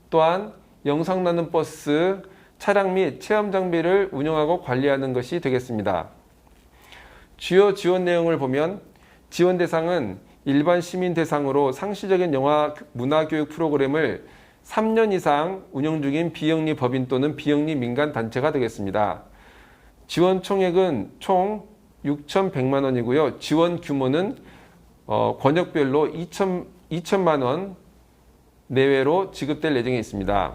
또한 영상 나눔 버스, 차량 및 체험 장비를 운영하고 관리하는 것이 되겠습니다. 주요 지원 내용을 보면 지원 대상은 일반 시민 대상으로 상시적인 영화 문화교육 프로그램을 3년 이상 운영 중인 비영리 법인 또는 비영리 민간 단체가 되겠습니다. 지원 총액은 총 6,100만 원이고요. 지원 규모는 권역별로 2천만 원 내외로 지급될 예정에 있습니다.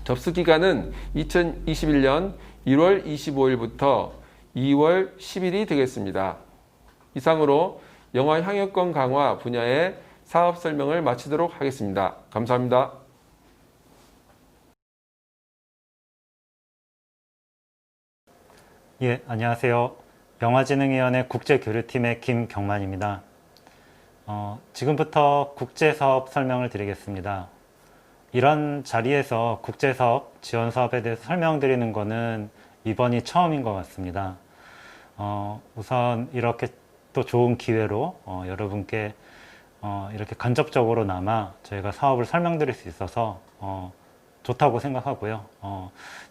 접수 기간은 2021년 1월 25일부터 2월 10일이 되겠습니다. 이상으로 영화 향유권 강화 분야의 사업 설명을 마치도록 하겠습니다. 감사합니다. 예, 안녕하세요. 영화진흥위원회 국제교류팀의 김경만입니다. 지금부터 국제사업 설명을 드리겠습니다. 이런 자리에서 국제사업, 지원사업에 대해서 설명드리는 것은 이번이 처음인 것 같습니다. 우선 이렇게 또 좋은 기회로 여러분께 이렇게 간접적으로나마 저희가 사업을 설명드릴 수 있어서 좋다고 생각하고요.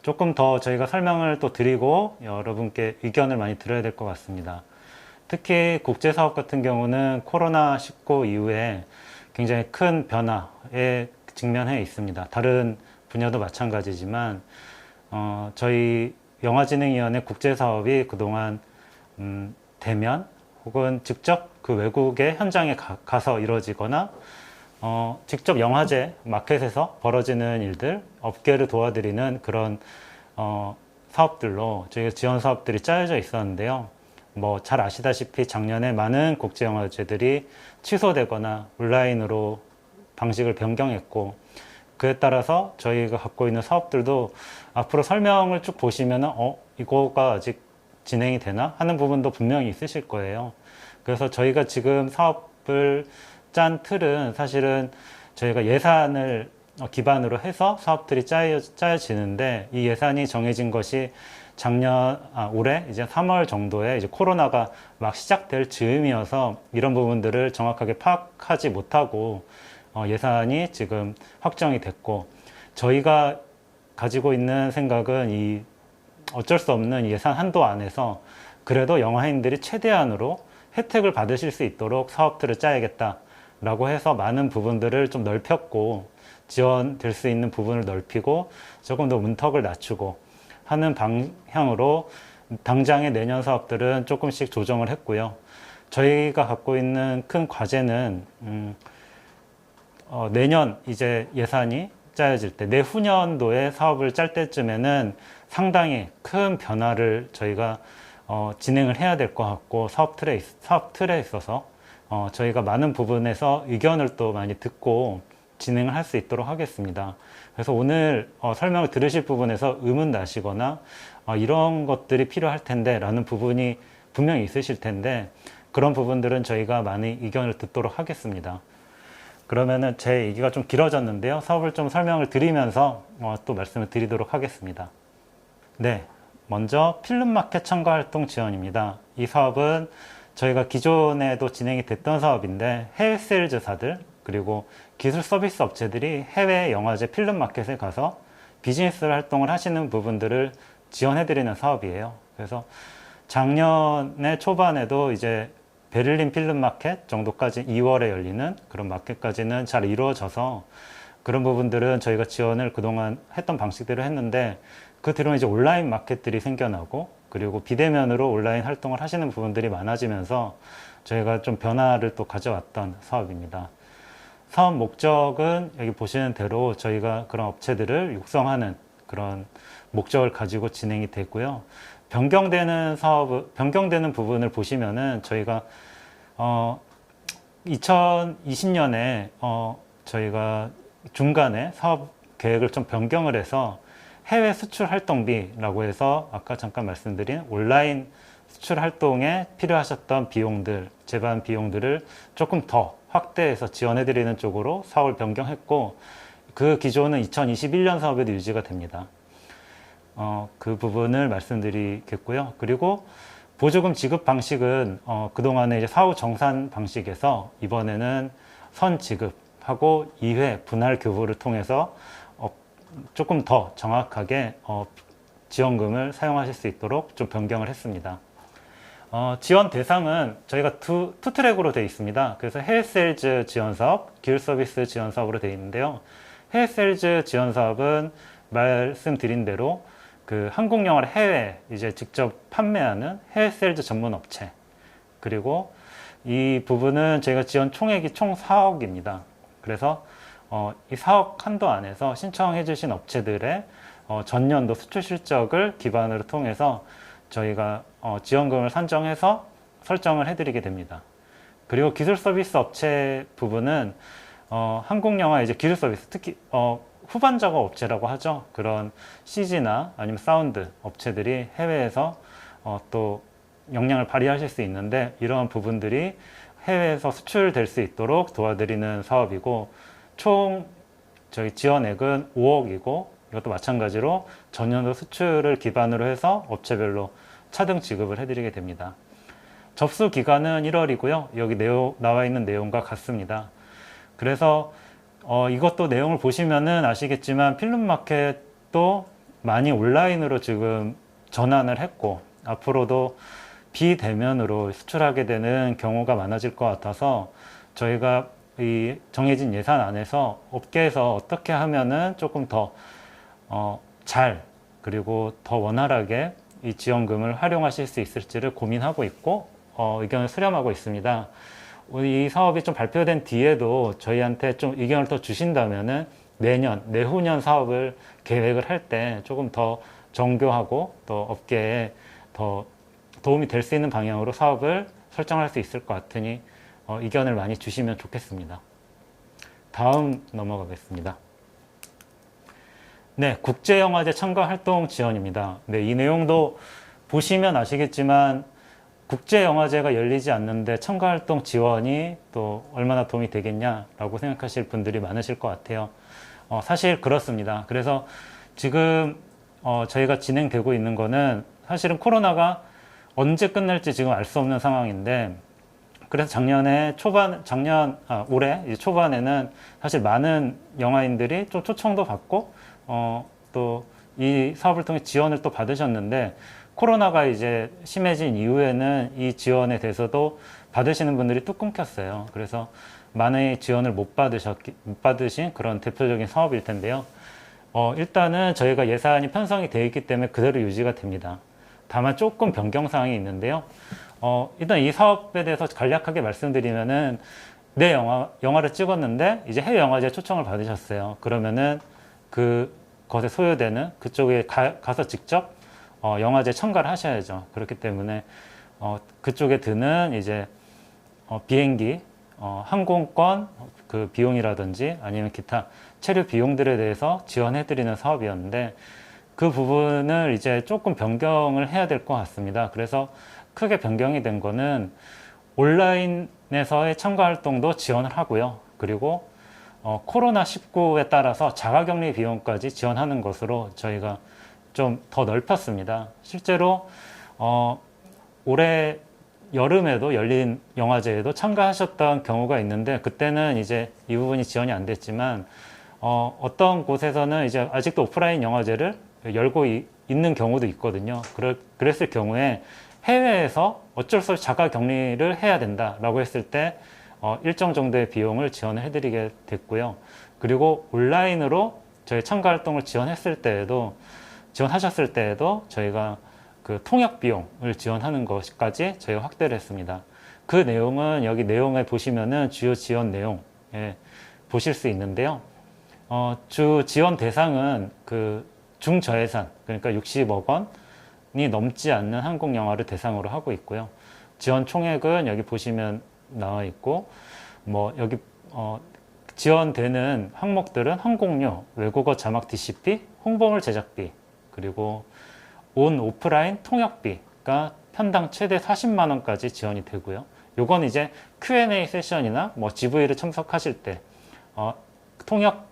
조금 더 저희가 설명을 또 드리고 여러분께 의견을 많이 들어야 될 것 같습니다. 특히 국제사업 같은 경우는 코로나19 이후에 굉장히 큰 변화에 직면해 있습니다. 다른 분야도 마찬가지지만 저희 영화진흥위원회 국제사업이 그동안 대면 혹은 직접 그 외국의 현장에 가서 이루어지거나 직접 영화제 마켓에서 벌어지는 일들, 업계를 도와드리는 그런 사업들로 저희가 지원 사업들이 짜여져 있었는데요. 뭐 잘 아시다시피 작년에 많은 국제영화제들이 취소되거나 온라인으로 방식을 변경했고, 그에 따라서 저희가 갖고 있는 사업들도 앞으로 설명을 쭉 보시면 이거가 아직 진행이 되나 하는 부분도 분명히 있으실 거예요. 그래서 저희가 지금 사업을 짠 틀은 사실은 저희가 예산을 기반으로 해서 사업들이 짜여지는데, 이 예산이 정해진 것이 올해 이제 3월 정도에 이제 코로나가 막 시작될 즈음이어서 이런 부분들을 정확하게 파악하지 못하고 예산이 지금 확정이 됐고, 저희가 가지고 있는 생각은 어쩔 수 없는 예산 한도 안에서 그래도 영화인들이 최대한으로 혜택을 받으실 수 있도록 사업들을 짜야겠다라고 해서 많은 부분들을 좀 넓혔고, 지원될 수 있는 부분을 넓히고 조금 더 문턱을 낮추고 하는 방향으로 당장의 내년 사업들은 조금씩 조정을 했고요. 저희가 갖고 있는 큰 과제는 내년 이제 예산이 짜여질 때, 내후년도에 사업을 짤 때쯤에는 상당히 큰 변화를 저희가 진행을 해야 될 것 같고, 사업 틀에 있어서 저희가 많은 부분에서 의견을 또 많이 듣고 진행을 할 수 있도록 하겠습니다. 그래서 오늘 설명을 들으실 부분에서 의문 나시거나 이런 것들이 필요할 텐데 라는 부분이 분명히 있으실 텐데, 그런 부분들은 저희가 많이 의견을 듣도록 하겠습니다. 그러면은 제 얘기가 좀 길어졌는데요. 사업을 좀 설명을 드리면서 또 말씀을 드리도록 하겠습니다. 네, 먼저 필름마켓 참가활동 지원입니다. 이 사업은 저희가 기존에도 진행이 됐던 사업인데, 해외 세일즈사들 그리고 기술 서비스 업체들이 해외 영화제 필름 마켓에 가서 비즈니스 활동을 하시는 부분들을 지원해드리는 사업이에요. 그래서 작년에 초반에도 이제 베를린 필름 마켓 정도까지 2월에 열리는 그런 마켓까지는 잘 이루어져서, 그런 부분들은 저희가 지원을 그동안 했던 방식대로 했는데, 그 뒤로 이제 온라인 마켓들이 생겨나고, 그리고 비대면으로 온라인 활동을 하시는 부분들이 많아지면서 저희가 좀 변화를 또 가져왔던 사업입니다. 사업 목적은 여기 보시는 대로 저희가 그런 업체들을 육성하는 그런 목적을 가지고 진행이 되고요. 변경되는 부분을 보시면은 저희가 2020년에 저희가 중간에 사업 계획을 좀 변경을 해서 해외 수출 활동비라고 해서 아까 잠깐 말씀드린 온라인 수출 활동에 필요하셨던 비용들, 제반 비용들을 조금 더 확대해서 지원해드리는 쪽으로 사업을 변경했고, 그 기조는 2021년 사업에도 유지가 됩니다. 그 부분을 말씀드리겠고요. 그리고 보조금 지급 방식은 그동안에 이제 사후 정산 방식에서 이번에는 선 지급하고 2회 분할 교부를 통해서 조금 더 정확하게 지원금을 사용하실 수 있도록 좀 변경을 했습니다. 지원 대상은 저희가 투 트랙으로 되어 있습니다. 그래서 해외 세일즈 지원 사업, 기술 서비스 지원 사업으로 되어 있는데요. 해외 세일즈 지원 사업은 말씀드린 대로 그 한국 영화를 해외 이제 직접 판매하는 해외 세일즈 전문 업체, 그리고 이 부분은 저희가 지원 총액이 총 4억입니다. 그래서 이 4억 한도 안에서 신청해 주신 업체들의 전년도 수출 실적을 기반으로 통해서 저희가 지원금을 산정해서 설정을 해드리게 됩니다. 그리고 기술 서비스 업체 부분은 한국 영화 이제 기술 서비스, 특히 후반 작업 업체라고 하죠. 그런 CG나 아니면 사운드 업체들이 해외에서 또 역량을 발휘하실 수 있는데, 이러한 부분들이 해외에서 수출될 수 있도록 도와드리는 사업이고, 총 저희 지원액은 5억이고, 이것도 마찬가지로 전년도 수출을 기반으로 해서 업체별로 차등 지급을 해드리게 됩니다. 접수 기간은 1월이고요. 여기 나와 있는 내용과 같습니다. 그래서 이것도 내용을 보시면은 아시겠지만 필름마켓도 많이 온라인으로 지금 전환을 했고, 앞으로도 비대면으로 수출하게 되는 경우가 많아질 것 같아서 저희가 이 정해진 예산 안에서 업계에서 어떻게 하면은 조금 더 그리고 더 원활하게 이 지원금을 활용하실 수 있을지를 고민하고 있고 의견을 수렴하고 있습니다. 이 사업이 좀 발표된 뒤에도 저희한테 좀 의견을 더 주신다면은 내후년 사업을 계획을 할 때 조금 더 정교하고 또 업계에 더 도움이 될 수 있는 방향으로 사업을 설정할 수 있을 것 같으니 의견을 많이 주시면 좋겠습니다. 다음 넘어가겠습니다. 네, 국제영화제 참가 활동 지원입니다. 네, 이 내용도 보시면 아시겠지만 국제영화제가 열리지 않는데 참가활동 지원이 또 얼마나 도움이 되겠냐라고 생각하실 분들이 많으실 것 같아요. 사실 그렇습니다. 그래서 지금 저희가 진행되고 있는 거는 사실은 코로나가 언제 끝날지 지금 알 수 없는 상황인데, 그래서 올해 이제 초반에는 사실 많은 영화인들이 좀 초청도 받고, 또 이 사업을 통해 지원을 또 받으셨는데, 코로나가 이제 심해진 이후에는 이 지원에 대해서도 받으시는 분들이 뚝 끊겼어요. 그래서 많은 지원을 못 받으신 그런 대표적인 사업일 텐데요. 일단은 저희가 예산이 편성이 되어 있기 때문에 그대로 유지가 됩니다. 다만 조금 변경사항이 있는데요. 일단 이 사업에 대해서 간략하게 말씀드리면은, 내 영화를 찍었는데 이제 해외 영화제 초청을 받으셨어요. 그러면은 그것에 소요되는 그쪽에 가서 직접 영화제 참가를 하셔야죠. 그렇기 때문에 그쪽에 드는 이제 비행기, 항공권 그 비용이라든지 아니면 기타 체류 비용들에 대해서 지원해드리는 사업이었는데, 그 부분을 이제 조금 변경을 해야 될 것 같습니다. 그래서 크게 변경이 된 거는 온라인에서의 참가 활동도 지원을 하고요. 그리고 코로나19에 따라서 자가격리 비용까지 지원하는 것으로 저희가 좀 더 넓혔습니다. 실제로 올해 여름에도 열린 영화제에도 참가하셨던 경우가 있는데, 그때는 이제 이 부분이 지원이 안 됐지만, 어떤 곳에서는 이제 아직도 오프라인 영화제를 열고 있는 경우도 있거든요. 그랬을 경우에 해외에서 어쩔 수 없이 자가 격리를 해야 된다라고 했을 때 일정 정도의 비용을 지원을 해드리게 됐고요. 그리고 온라인으로 저희 참가 활동을 지원하셨을 때에도 저희가 그 통역 비용을 지원하는 것까지 저희가 확대를 했습니다. 그 내용은 여기 내용에 보시면은 주요 지원 내용 보실 수 있는데요. 주 지원 대상은 그 중저예산, 그러니까 60억 원이 넘지 않는 한국 영화를 대상으로 하고 있고요. 지원 총액은 여기 보시면 나와 있고, 뭐 여기 지원되는 항목들은 항공료, 외국어 자막 DCP, 홍보물 제작비, 그리고 온 오프라인 통역비가 편당 최대 40만 원까지 지원이 되고요. 요건 이제 Q&A 세션이나 뭐 GV를 참석하실 때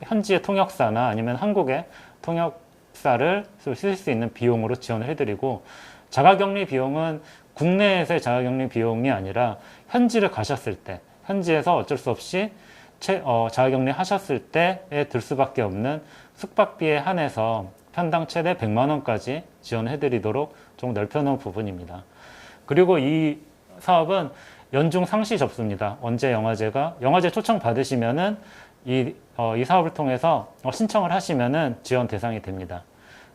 현지의 통역사나 아니면 한국의 통역사를 쓸 수 있는 비용으로 지원을 해드리고, 자가격리 비용은 국내에서의 자가격리 비용이 아니라 현지를 가셨을 때, 현지에서 어쩔 수 없이 자가격리 하셨을 때에 들 수밖에 없는 숙박비에 한해서 편당 최대 100만 원까지 지원해드리도록 좀 넓혀놓은 부분입니다. 그리고 이 사업은 연중 상시 접수입니다. 언제 영화제 초청 받으시면은 이 사업을 통해서 신청을 하시면은 지원 대상이 됩니다.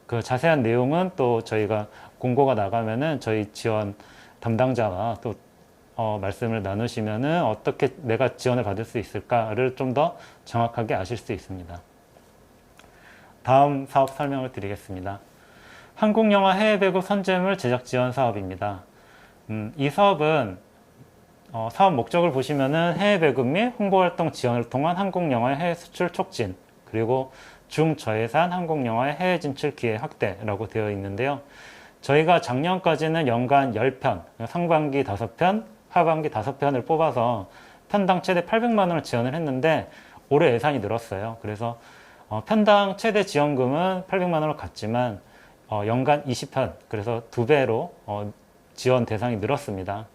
그 자세한 내용은 또 저희가 공고가 나가면은 저희 지원 담당자와 또 말씀을 나누시면은 어떻게 내가 지원을 받을 수 있을까를 좀 더 정확하게 아실 수 있습니다. 다음 사업 설명을 드리겠습니다. 한국영화 해외 배급 선제물 제작 지원 사업입니다. 이 사업은 사업 목적을 보시면은 해외 배급 및 홍보활동 지원을 통한 한국영화의 해외 수출 촉진, 그리고 중저예산 한국영화의 해외 진출 기회 확대라고 되어 있는데요. 저희가 작년까지는 연간 10편, 상반기 5편, 하반기 5편을 뽑아서 편당 최대 800만 원을 지원을 했는데, 올해 예산이 늘었어요. 그래서 편당 최대 지원금은 800만 원을 갔지만 연간 20편, 그래서 2배로 지원 대상이 늘었습니다.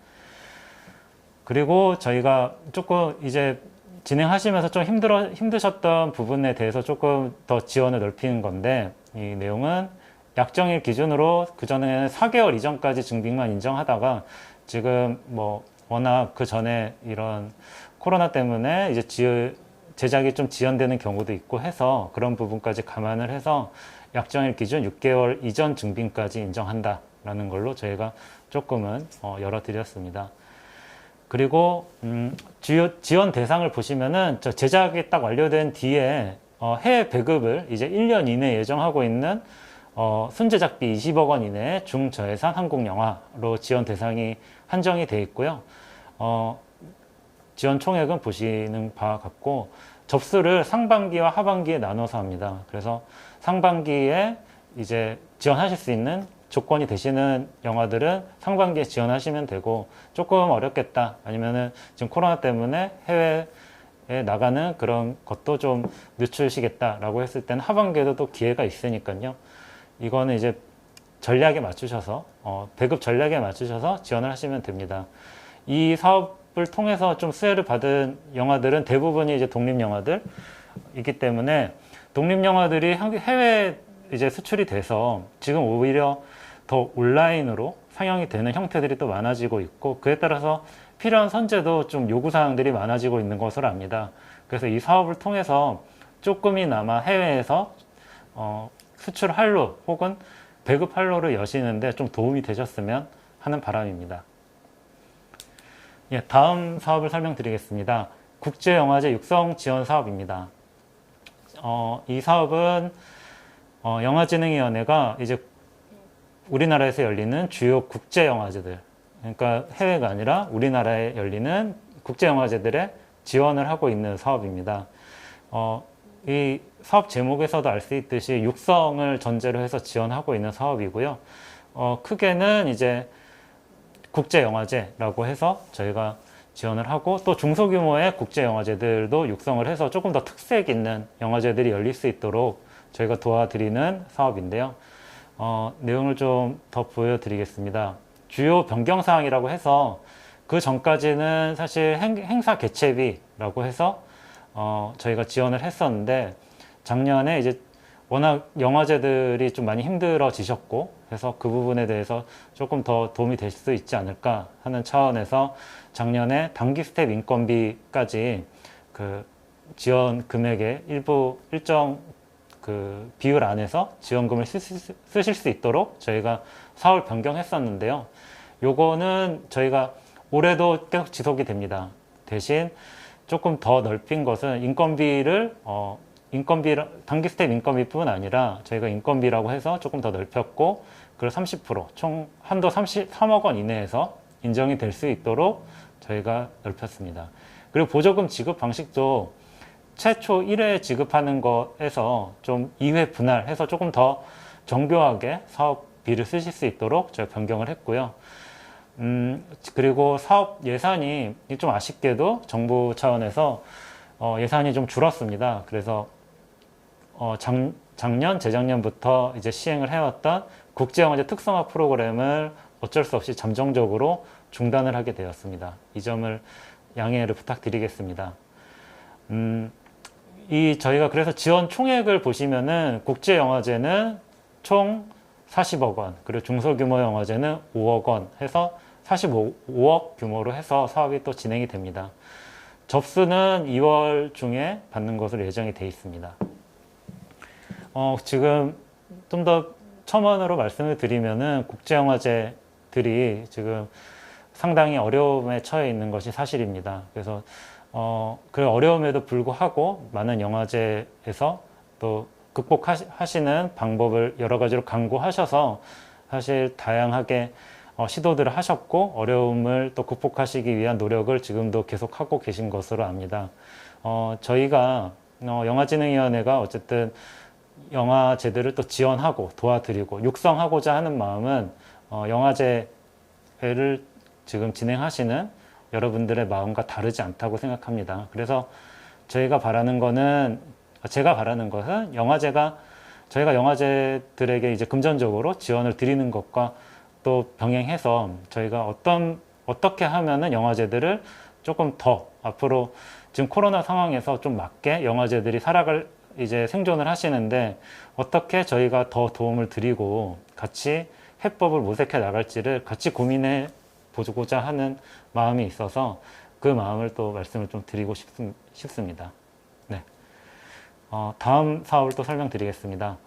그리고 저희가 조금 이제 진행하시면서 좀 힘드셨던 부분에 대해서 조금 더 지원을 넓히는 건데, 이 내용은 약정일 기준으로 그전에는 4개월 이전까지 증빙만 인정하다가 지금 뭐 워낙 그 전에 이런 코로나 때문에 이제 제작이 좀 지연되는 경우도 있고 해서 그런 부분까지 감안을 해서 약정일 기준 6개월 이전 증빙까지 인정한다라는 걸로 저희가 조금은 열어드렸습니다. 그리고 지원 대상을 보시면은 저 제작이 딱 완료된 뒤에 해외 배급을 이제 1년 이내에 예정하고 있는 순제작비 20억 원 이내의 중저예산 한국 영화로 지원 대상이 한정이 되어 있고요. 지원 총액은 보시는 바와 같고, 접수를 상반기와 하반기에 나눠서 합니다. 그래서 상반기에 이제 지원하실 수 있는 조건이 되시는 영화들은 상반기에 지원하시면 되고, 조금 어렵겠다, 아니면은 지금 코로나 때문에 해외에 나가는 그런 것도 좀 늦추시겠다라고 했을 때는 하반기에도 또 기회가 있으니까요. 이거는 이제 전략에 맞추셔서, 배급 전략에 맞추셔서 지원을 하시면 됩니다. 이 사업을 통해서 좀 수혜를 받은 영화들은 대부분이 이제 독립영화들이기 때문에, 독립영화들이 해외 이제 수출이 돼서 지금 오히려 더 온라인으로 상영이 되는 형태들이 또 많아지고 있고, 그에 따라서 필요한 선제도 좀 요구사항들이 많아지고 있는 것으로 압니다. 그래서 이 사업을 통해서 조금이나마 해외에서 수출 활로 혹은 배급 활로를 여시는데 좀 도움이 되셨으면 하는 바람입니다. 예, 다음 사업을 설명드리겠습니다. 국제영화제 육성 지원 사업입니다. 이 사업은 영화진흥위원회가 이제 우리나라에서 열리는 주요 국제영화제들, 그러니까 해외가 아니라 우리나라에 열리는 국제영화제들에 지원을 하고 있는 사업입니다. 이 사업 제목에서도 알 수 있듯이 육성을 전제로 해서 지원하고 있는 사업이고요. 크게는 이제 국제영화제라고 해서 저희가 지원을 하고, 또 중소규모의 국제영화제들도 육성을 해서 조금 더 특색 있는 영화제들이 열릴 수 있도록 저희가 도와드리는 사업인데요. 내용을 좀 더 보여드리겠습니다. 주요 변경사항이라고 해서, 그 전까지는 사실 행사 개최비라고 해서 저희가 지원을 했었는데, 작년에 이제 워낙 영화제들이 좀 많이 힘들어지셨고 해서 그 부분에 대해서 조금 더 도움이 될 수 있지 않을까 하는 차원에서 작년에 단기 스텝 인건비까지 그 지원 금액의 일정 그 비율 안에서 지원금을 쓰실 수 있도록 저희가 사업을 변경했었는데요. 요거는 저희가 올해도 계속 지속이 됩니다. 대신 조금 더 넓힌 것은 단기 스텝 인건비뿐 아니라 저희가 인건비라고 해서 조금 더 넓혔고, 그리고 30%, 총 한도 3억 원 이내에서 인정이 될 수 있도록 저희가 넓혔습니다. 그리고 보조금 지급 방식도 최초 1회 지급하는 거에서 좀 2회 분할해서 조금 더 정교하게 사업비를 쓰실 수 있도록 저희가 변경을 했고요. 그리고 사업 예산이 좀 아쉽게도 정부 차원에서 예산이 좀 줄었습니다. 그래서 작년, 재작년부터 이제 시행을 해왔던 국제영화제 특성화 프로그램을 어쩔 수 없이 잠정적으로 중단을 하게 되었습니다. 이 점을 양해를 부탁드리겠습니다. 저희가 그래서 지원 총액을 보시면은 국제영화제는 총 40억 원, 그리고 중소규모 영화제는 5억 원 해서 45억 규모로 해서 사업이 또 진행이 됩니다. 접수는 2월 중에 받는 것으로 예정이 되어 있습니다. 지금 좀 더 첨언으로 말씀을 드리면은 국제영화제들이 지금 상당히 어려움에 처해 있는 것이 사실입니다. 그래서 그 어려움에도 불구하고 많은 영화제에서 또 극복하시는 방법을 여러 가지로 강구하셔서 사실 다양하게 시도들을 하셨고, 어려움을 또 극복하시기 위한 노력을 지금도 계속하고 계신 것으로 압니다. 저희가 영화진흥위원회가 어쨌든 영화제들을 또 지원하고 도와드리고 육성하고자 하는 마음은 영화제를 지금 진행하시는 여러분들의 마음과 다르지 않다고 생각합니다. 그래서 제가 바라는 것은 저희가 영화제들에게 이제 금전적으로 지원을 드리는 것과 또 병행해서 저희가 어떻게 하면은 영화제들을 조금 더 앞으로 지금 코로나 상황에서 좀 맞게 영화제들이 이제 생존을 하시는데, 어떻게 저희가 더 도움을 드리고 같이 해법을 모색해 나갈지를 같이 고민해 보고자 하는 마음이 있어서 그 마음을 또 말씀을 좀 드리고 싶습니다. 네. 다음 사업을 또 설명드리겠습니다.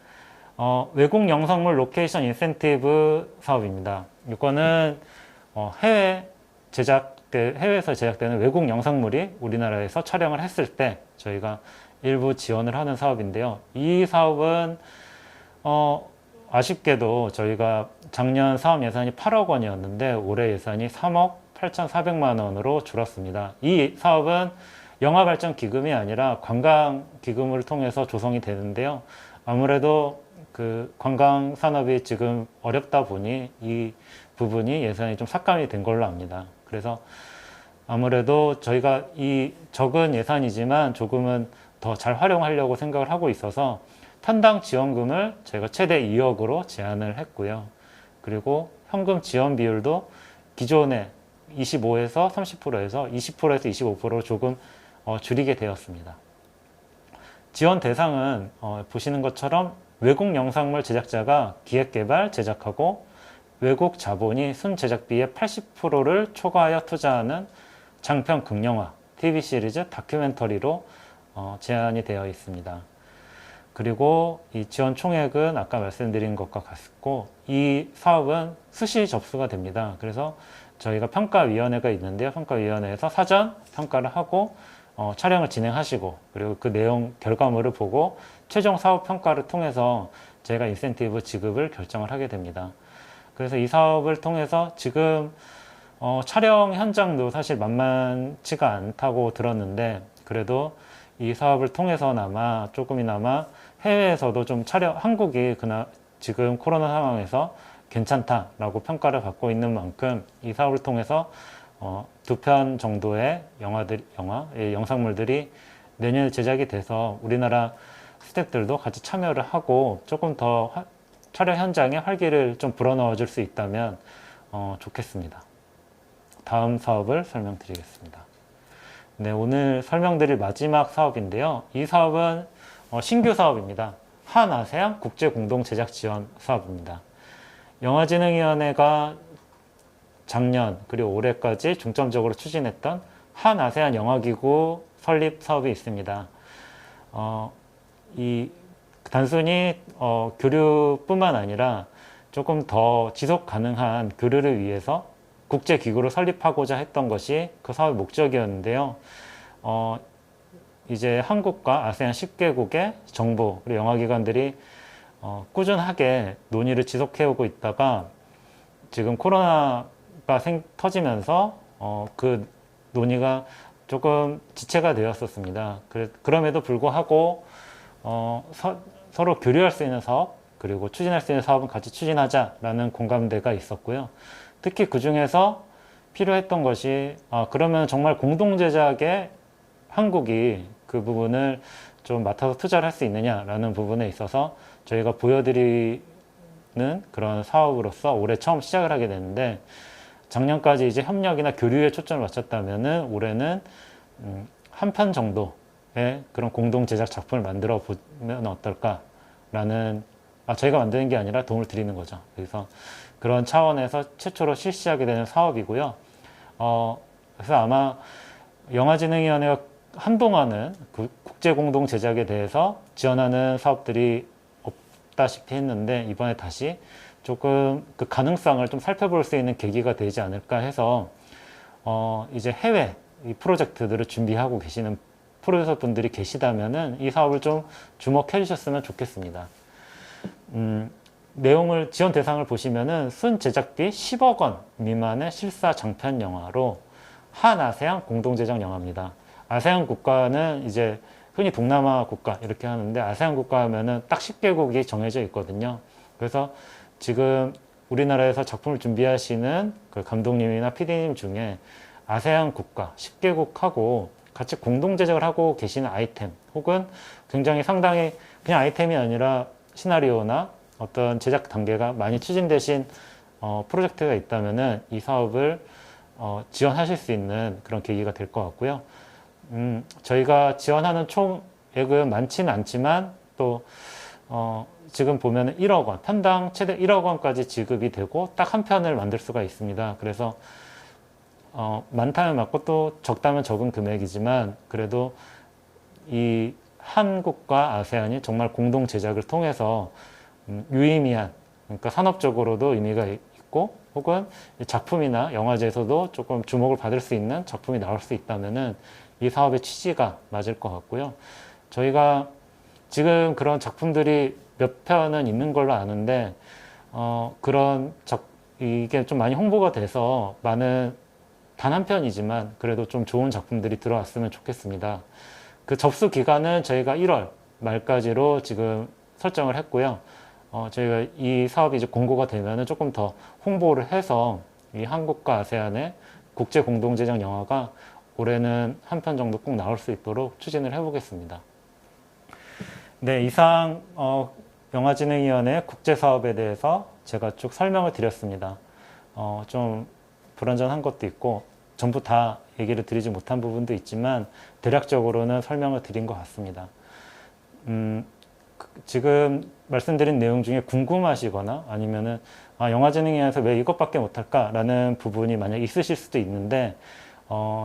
외국 영상물 로케이션 인센티브 사업입니다. 이거는 해외에서 제작되는 외국 영상물이 우리나라에서 촬영을 했을 때 저희가 일부 지원을 하는 사업인데요. 이 사업은 아쉽게도 저희가 작년 사업 예산이 8억 원이었는데 올해 예산이 3억 8,400만 원으로 줄었습니다. 이 사업은 영화발전기금이 아니라 관광기금을 통해서 조성이 되는데요. 아무래도 그 관광산업이 지금 어렵다 보니 이 부분이 예산이 좀 삭감이 된 걸로 압니다. 그래서 아무래도 저희가 이 적은 예산이지만 조금은 더 잘 활용하려고 생각을 하고 있어서 편당 지원금을 저희가 최대 2억으로 제한을 했고요. 그리고 현금 지원 비율도 기존에 25에서 30%에서 20%에서 25%로 조금 줄이게 되었습니다. 지원 대상은 보시는 것처럼 외국 영상물 제작자가 기획개발, 제작하고 외국 자본이 순제작비의 80%를 초과하여 투자하는 장편 극영화, TV 시리즈, 다큐멘터리로 제한이 되어 있습니다. 그리고 이 지원 총액은 아까 말씀드린 것과 같고 이 사업은 수시 접수가 됩니다. 그래서 저희가 평가위원회가 있는데요. 평가위원회에서 사전 평가를 하고 촬영을 진행하시고 그리고 그 내용 결과물을 보고 최종 사업 평가를 통해서 저희가 인센티브 지급을 결정을 하게 됩니다. 그래서 이 사업을 통해서 지금 촬영 현장도 사실 만만치가 않다고 들었는데 그래도 이 사업을 통해서나마 조금이나마 해외에서도 좀 한국이 지금 코로나 상황에서 괜찮다라고 평가를 받고 있는 만큼 이 사업을 통해서 2편 정도의 영상물들이 내년에 제작이 돼서 우리나라 스태프들도 같이 참여를 하고 조금 더 촬영 현장에 활기를 좀 불어넣어 줄 수 있다면 좋겠습니다. 다음 사업을 설명드리겠습니다. 네, 오늘 설명드릴 마지막 사업인데요. 이 사업은 신규 사업입니다. 한아세안 국제공동제작지원 사업입니다. 영화진흥위원회가 작년 그리고 올해까지 중점적으로 추진했던 한아세안 영화기구 설립 사업이 있습니다. 단순히 교류뿐만 아니라 조금 더 지속 가능한 교류를 위해서 국제기구를 설립하고자 했던 것이 그 사업의 목적이었는데요. 이제 한국과 아세안 10개국의 정부 그리고 영화기관들이 꾸준하게 논의를 지속해오고 있다가 지금 코로나가 터지면서 그 논의가 조금 지체가 되었었습니다. 그럼에도 불구하고 서로 교류할 수 있는 사업 그리고 추진할 수 있는 사업은 같이 추진하자라는 공감대가 있었고요. 특히 그 중에서 필요했던 것이 그러면 정말 공동제작에 한국이 그 부분을 좀 맡아서 투자를 할 수 있느냐라는 부분에 있어서 저희가 보여드리는 그런 사업으로서 올해 처음 시작을 하게 됐는데 작년까지 이제 협력이나 교류에 초점을 맞췄다면은 올해는 한 편 정도의 그런 공동 제작 작품을 만들어 보면 어떨까라는 저희가 만드는 게 아니라 도움을 드리는 거죠. 그래서 그런 차원에서 최초로 실시하게 되는 사업이고요. 그래서 아마 영화진흥위원회가 한동안은 그 국제공동 제작에 대해서 지원하는 사업들이 없다시피 했는데 이번에 다시 조금 그 가능성을 좀 살펴볼 수 있는 계기가 되지 않을까 해서 이제 해외 이 프로젝트들을 준비하고 계시는 프로듀서 분들이 계시다면은 이 사업을 좀 주목해 주셨으면 좋겠습니다. 지원 대상을 보시면은 순 제작비 10억 원 미만의 실사 장편 영화로 한아세안 공동제작 영화입니다. 아세안 국가는 이제 흔히 동남아 국가 이렇게 하는데 아세안 국가 하면은 딱 10개국이 정해져 있거든요. 그래서 지금 우리나라에서 작품을 준비하시는 그 감독님이나 PD님 중에 아세안 국가 10개국하고 같이 공동 제작을 하고 계시는 아이템 혹은 굉장히 상당히 그냥 아이템이 아니라 시나리오나 어떤 제작 단계가 많이 추진되신 프로젝트가 있다면은 이 사업을 지원하실 수 있는 그런 계기가 될 것 같고요. 저희가 지원하는 총액은 많지는 않지만 또 지금 보면 1억 원, 편당 최대 1억 원까지 지급이 되고 딱 한 편을 만들 수가 있습니다. 그래서 많다면 많고 또 적다면 적은 금액이지만 그래도 이 한국과 아세안이 정말 공동 제작을 통해서 유의미한 그러니까 산업적으로도 의미가 있고 혹은 작품이나 영화제에서도 조금 주목을 받을 수 있는 작품이 나올 수 있다면은 이 사업의 취지가 맞을 것 같고요. 저희가 지금 그런 작품들이 몇 편은 있는 걸로 아는데 이게 좀 많이 홍보가 돼서 많은 단 한 편이지만 그래도 좀 좋은 작품들이 들어왔으면 좋겠습니다. 그 접수 기간은 저희가 1월 말까지로 지금 설정을 했고요. 저희가 이 사업이 이제 공고가 되면은 조금 더 홍보를 해서 이 한국과 아세안의 국제 공동 제작 영화가 올해는 한 편 정도 꼭 나올 수 있도록 추진을 해보겠습니다. 네, 이상 영화진흥위원회 국제 사업에 대해서 제가 쭉 설명을 드렸습니다. 좀 불완전한 것도 있고 전부 다 얘기를 드리지 못한 부분도 있지만 대략적으로는 설명을 드린 것 같습니다. 지금 말씀드린 내용 중에 궁금하시거나 아니면은 영화진흥위원회에서 왜 이것밖에 못할까라는 부분이 만약 있으실 수도 있는데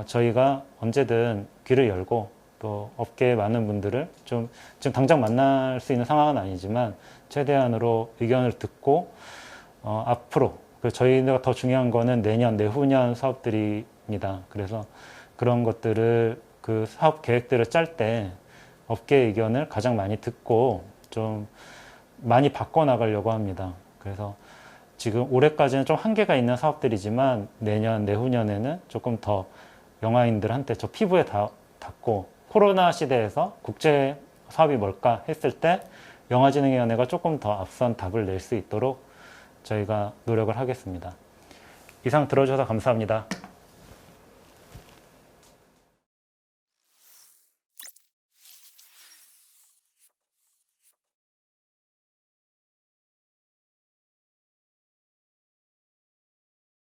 저희가 언제든 귀를 열고 또 업계의 많은 분들을 좀 지금 당장 만날 수 있는 상황은 아니지만 최대한으로 의견을 듣고 앞으로 저희가 더 중요한 거는 내년, 내후년 사업들입니다. 그래서 그런 것들을 그 사업 계획들을 짤 때 업계의 의견을 가장 많이 듣고 좀 많이 바꿔나가려고 합니다. 그래서 지금 올해까지는 좀 한계가 있는 사업들이지만 내년, 내후년에는 조금 더 영화인들한테 저 피부에 닿고 코로나 시대에서 국제 사업이 뭘까 했을 때 영화진흥위원회가 조금 더 앞선 답을 낼 수 있도록 저희가 노력을 하겠습니다. 이상 들어주셔서 감사합니다.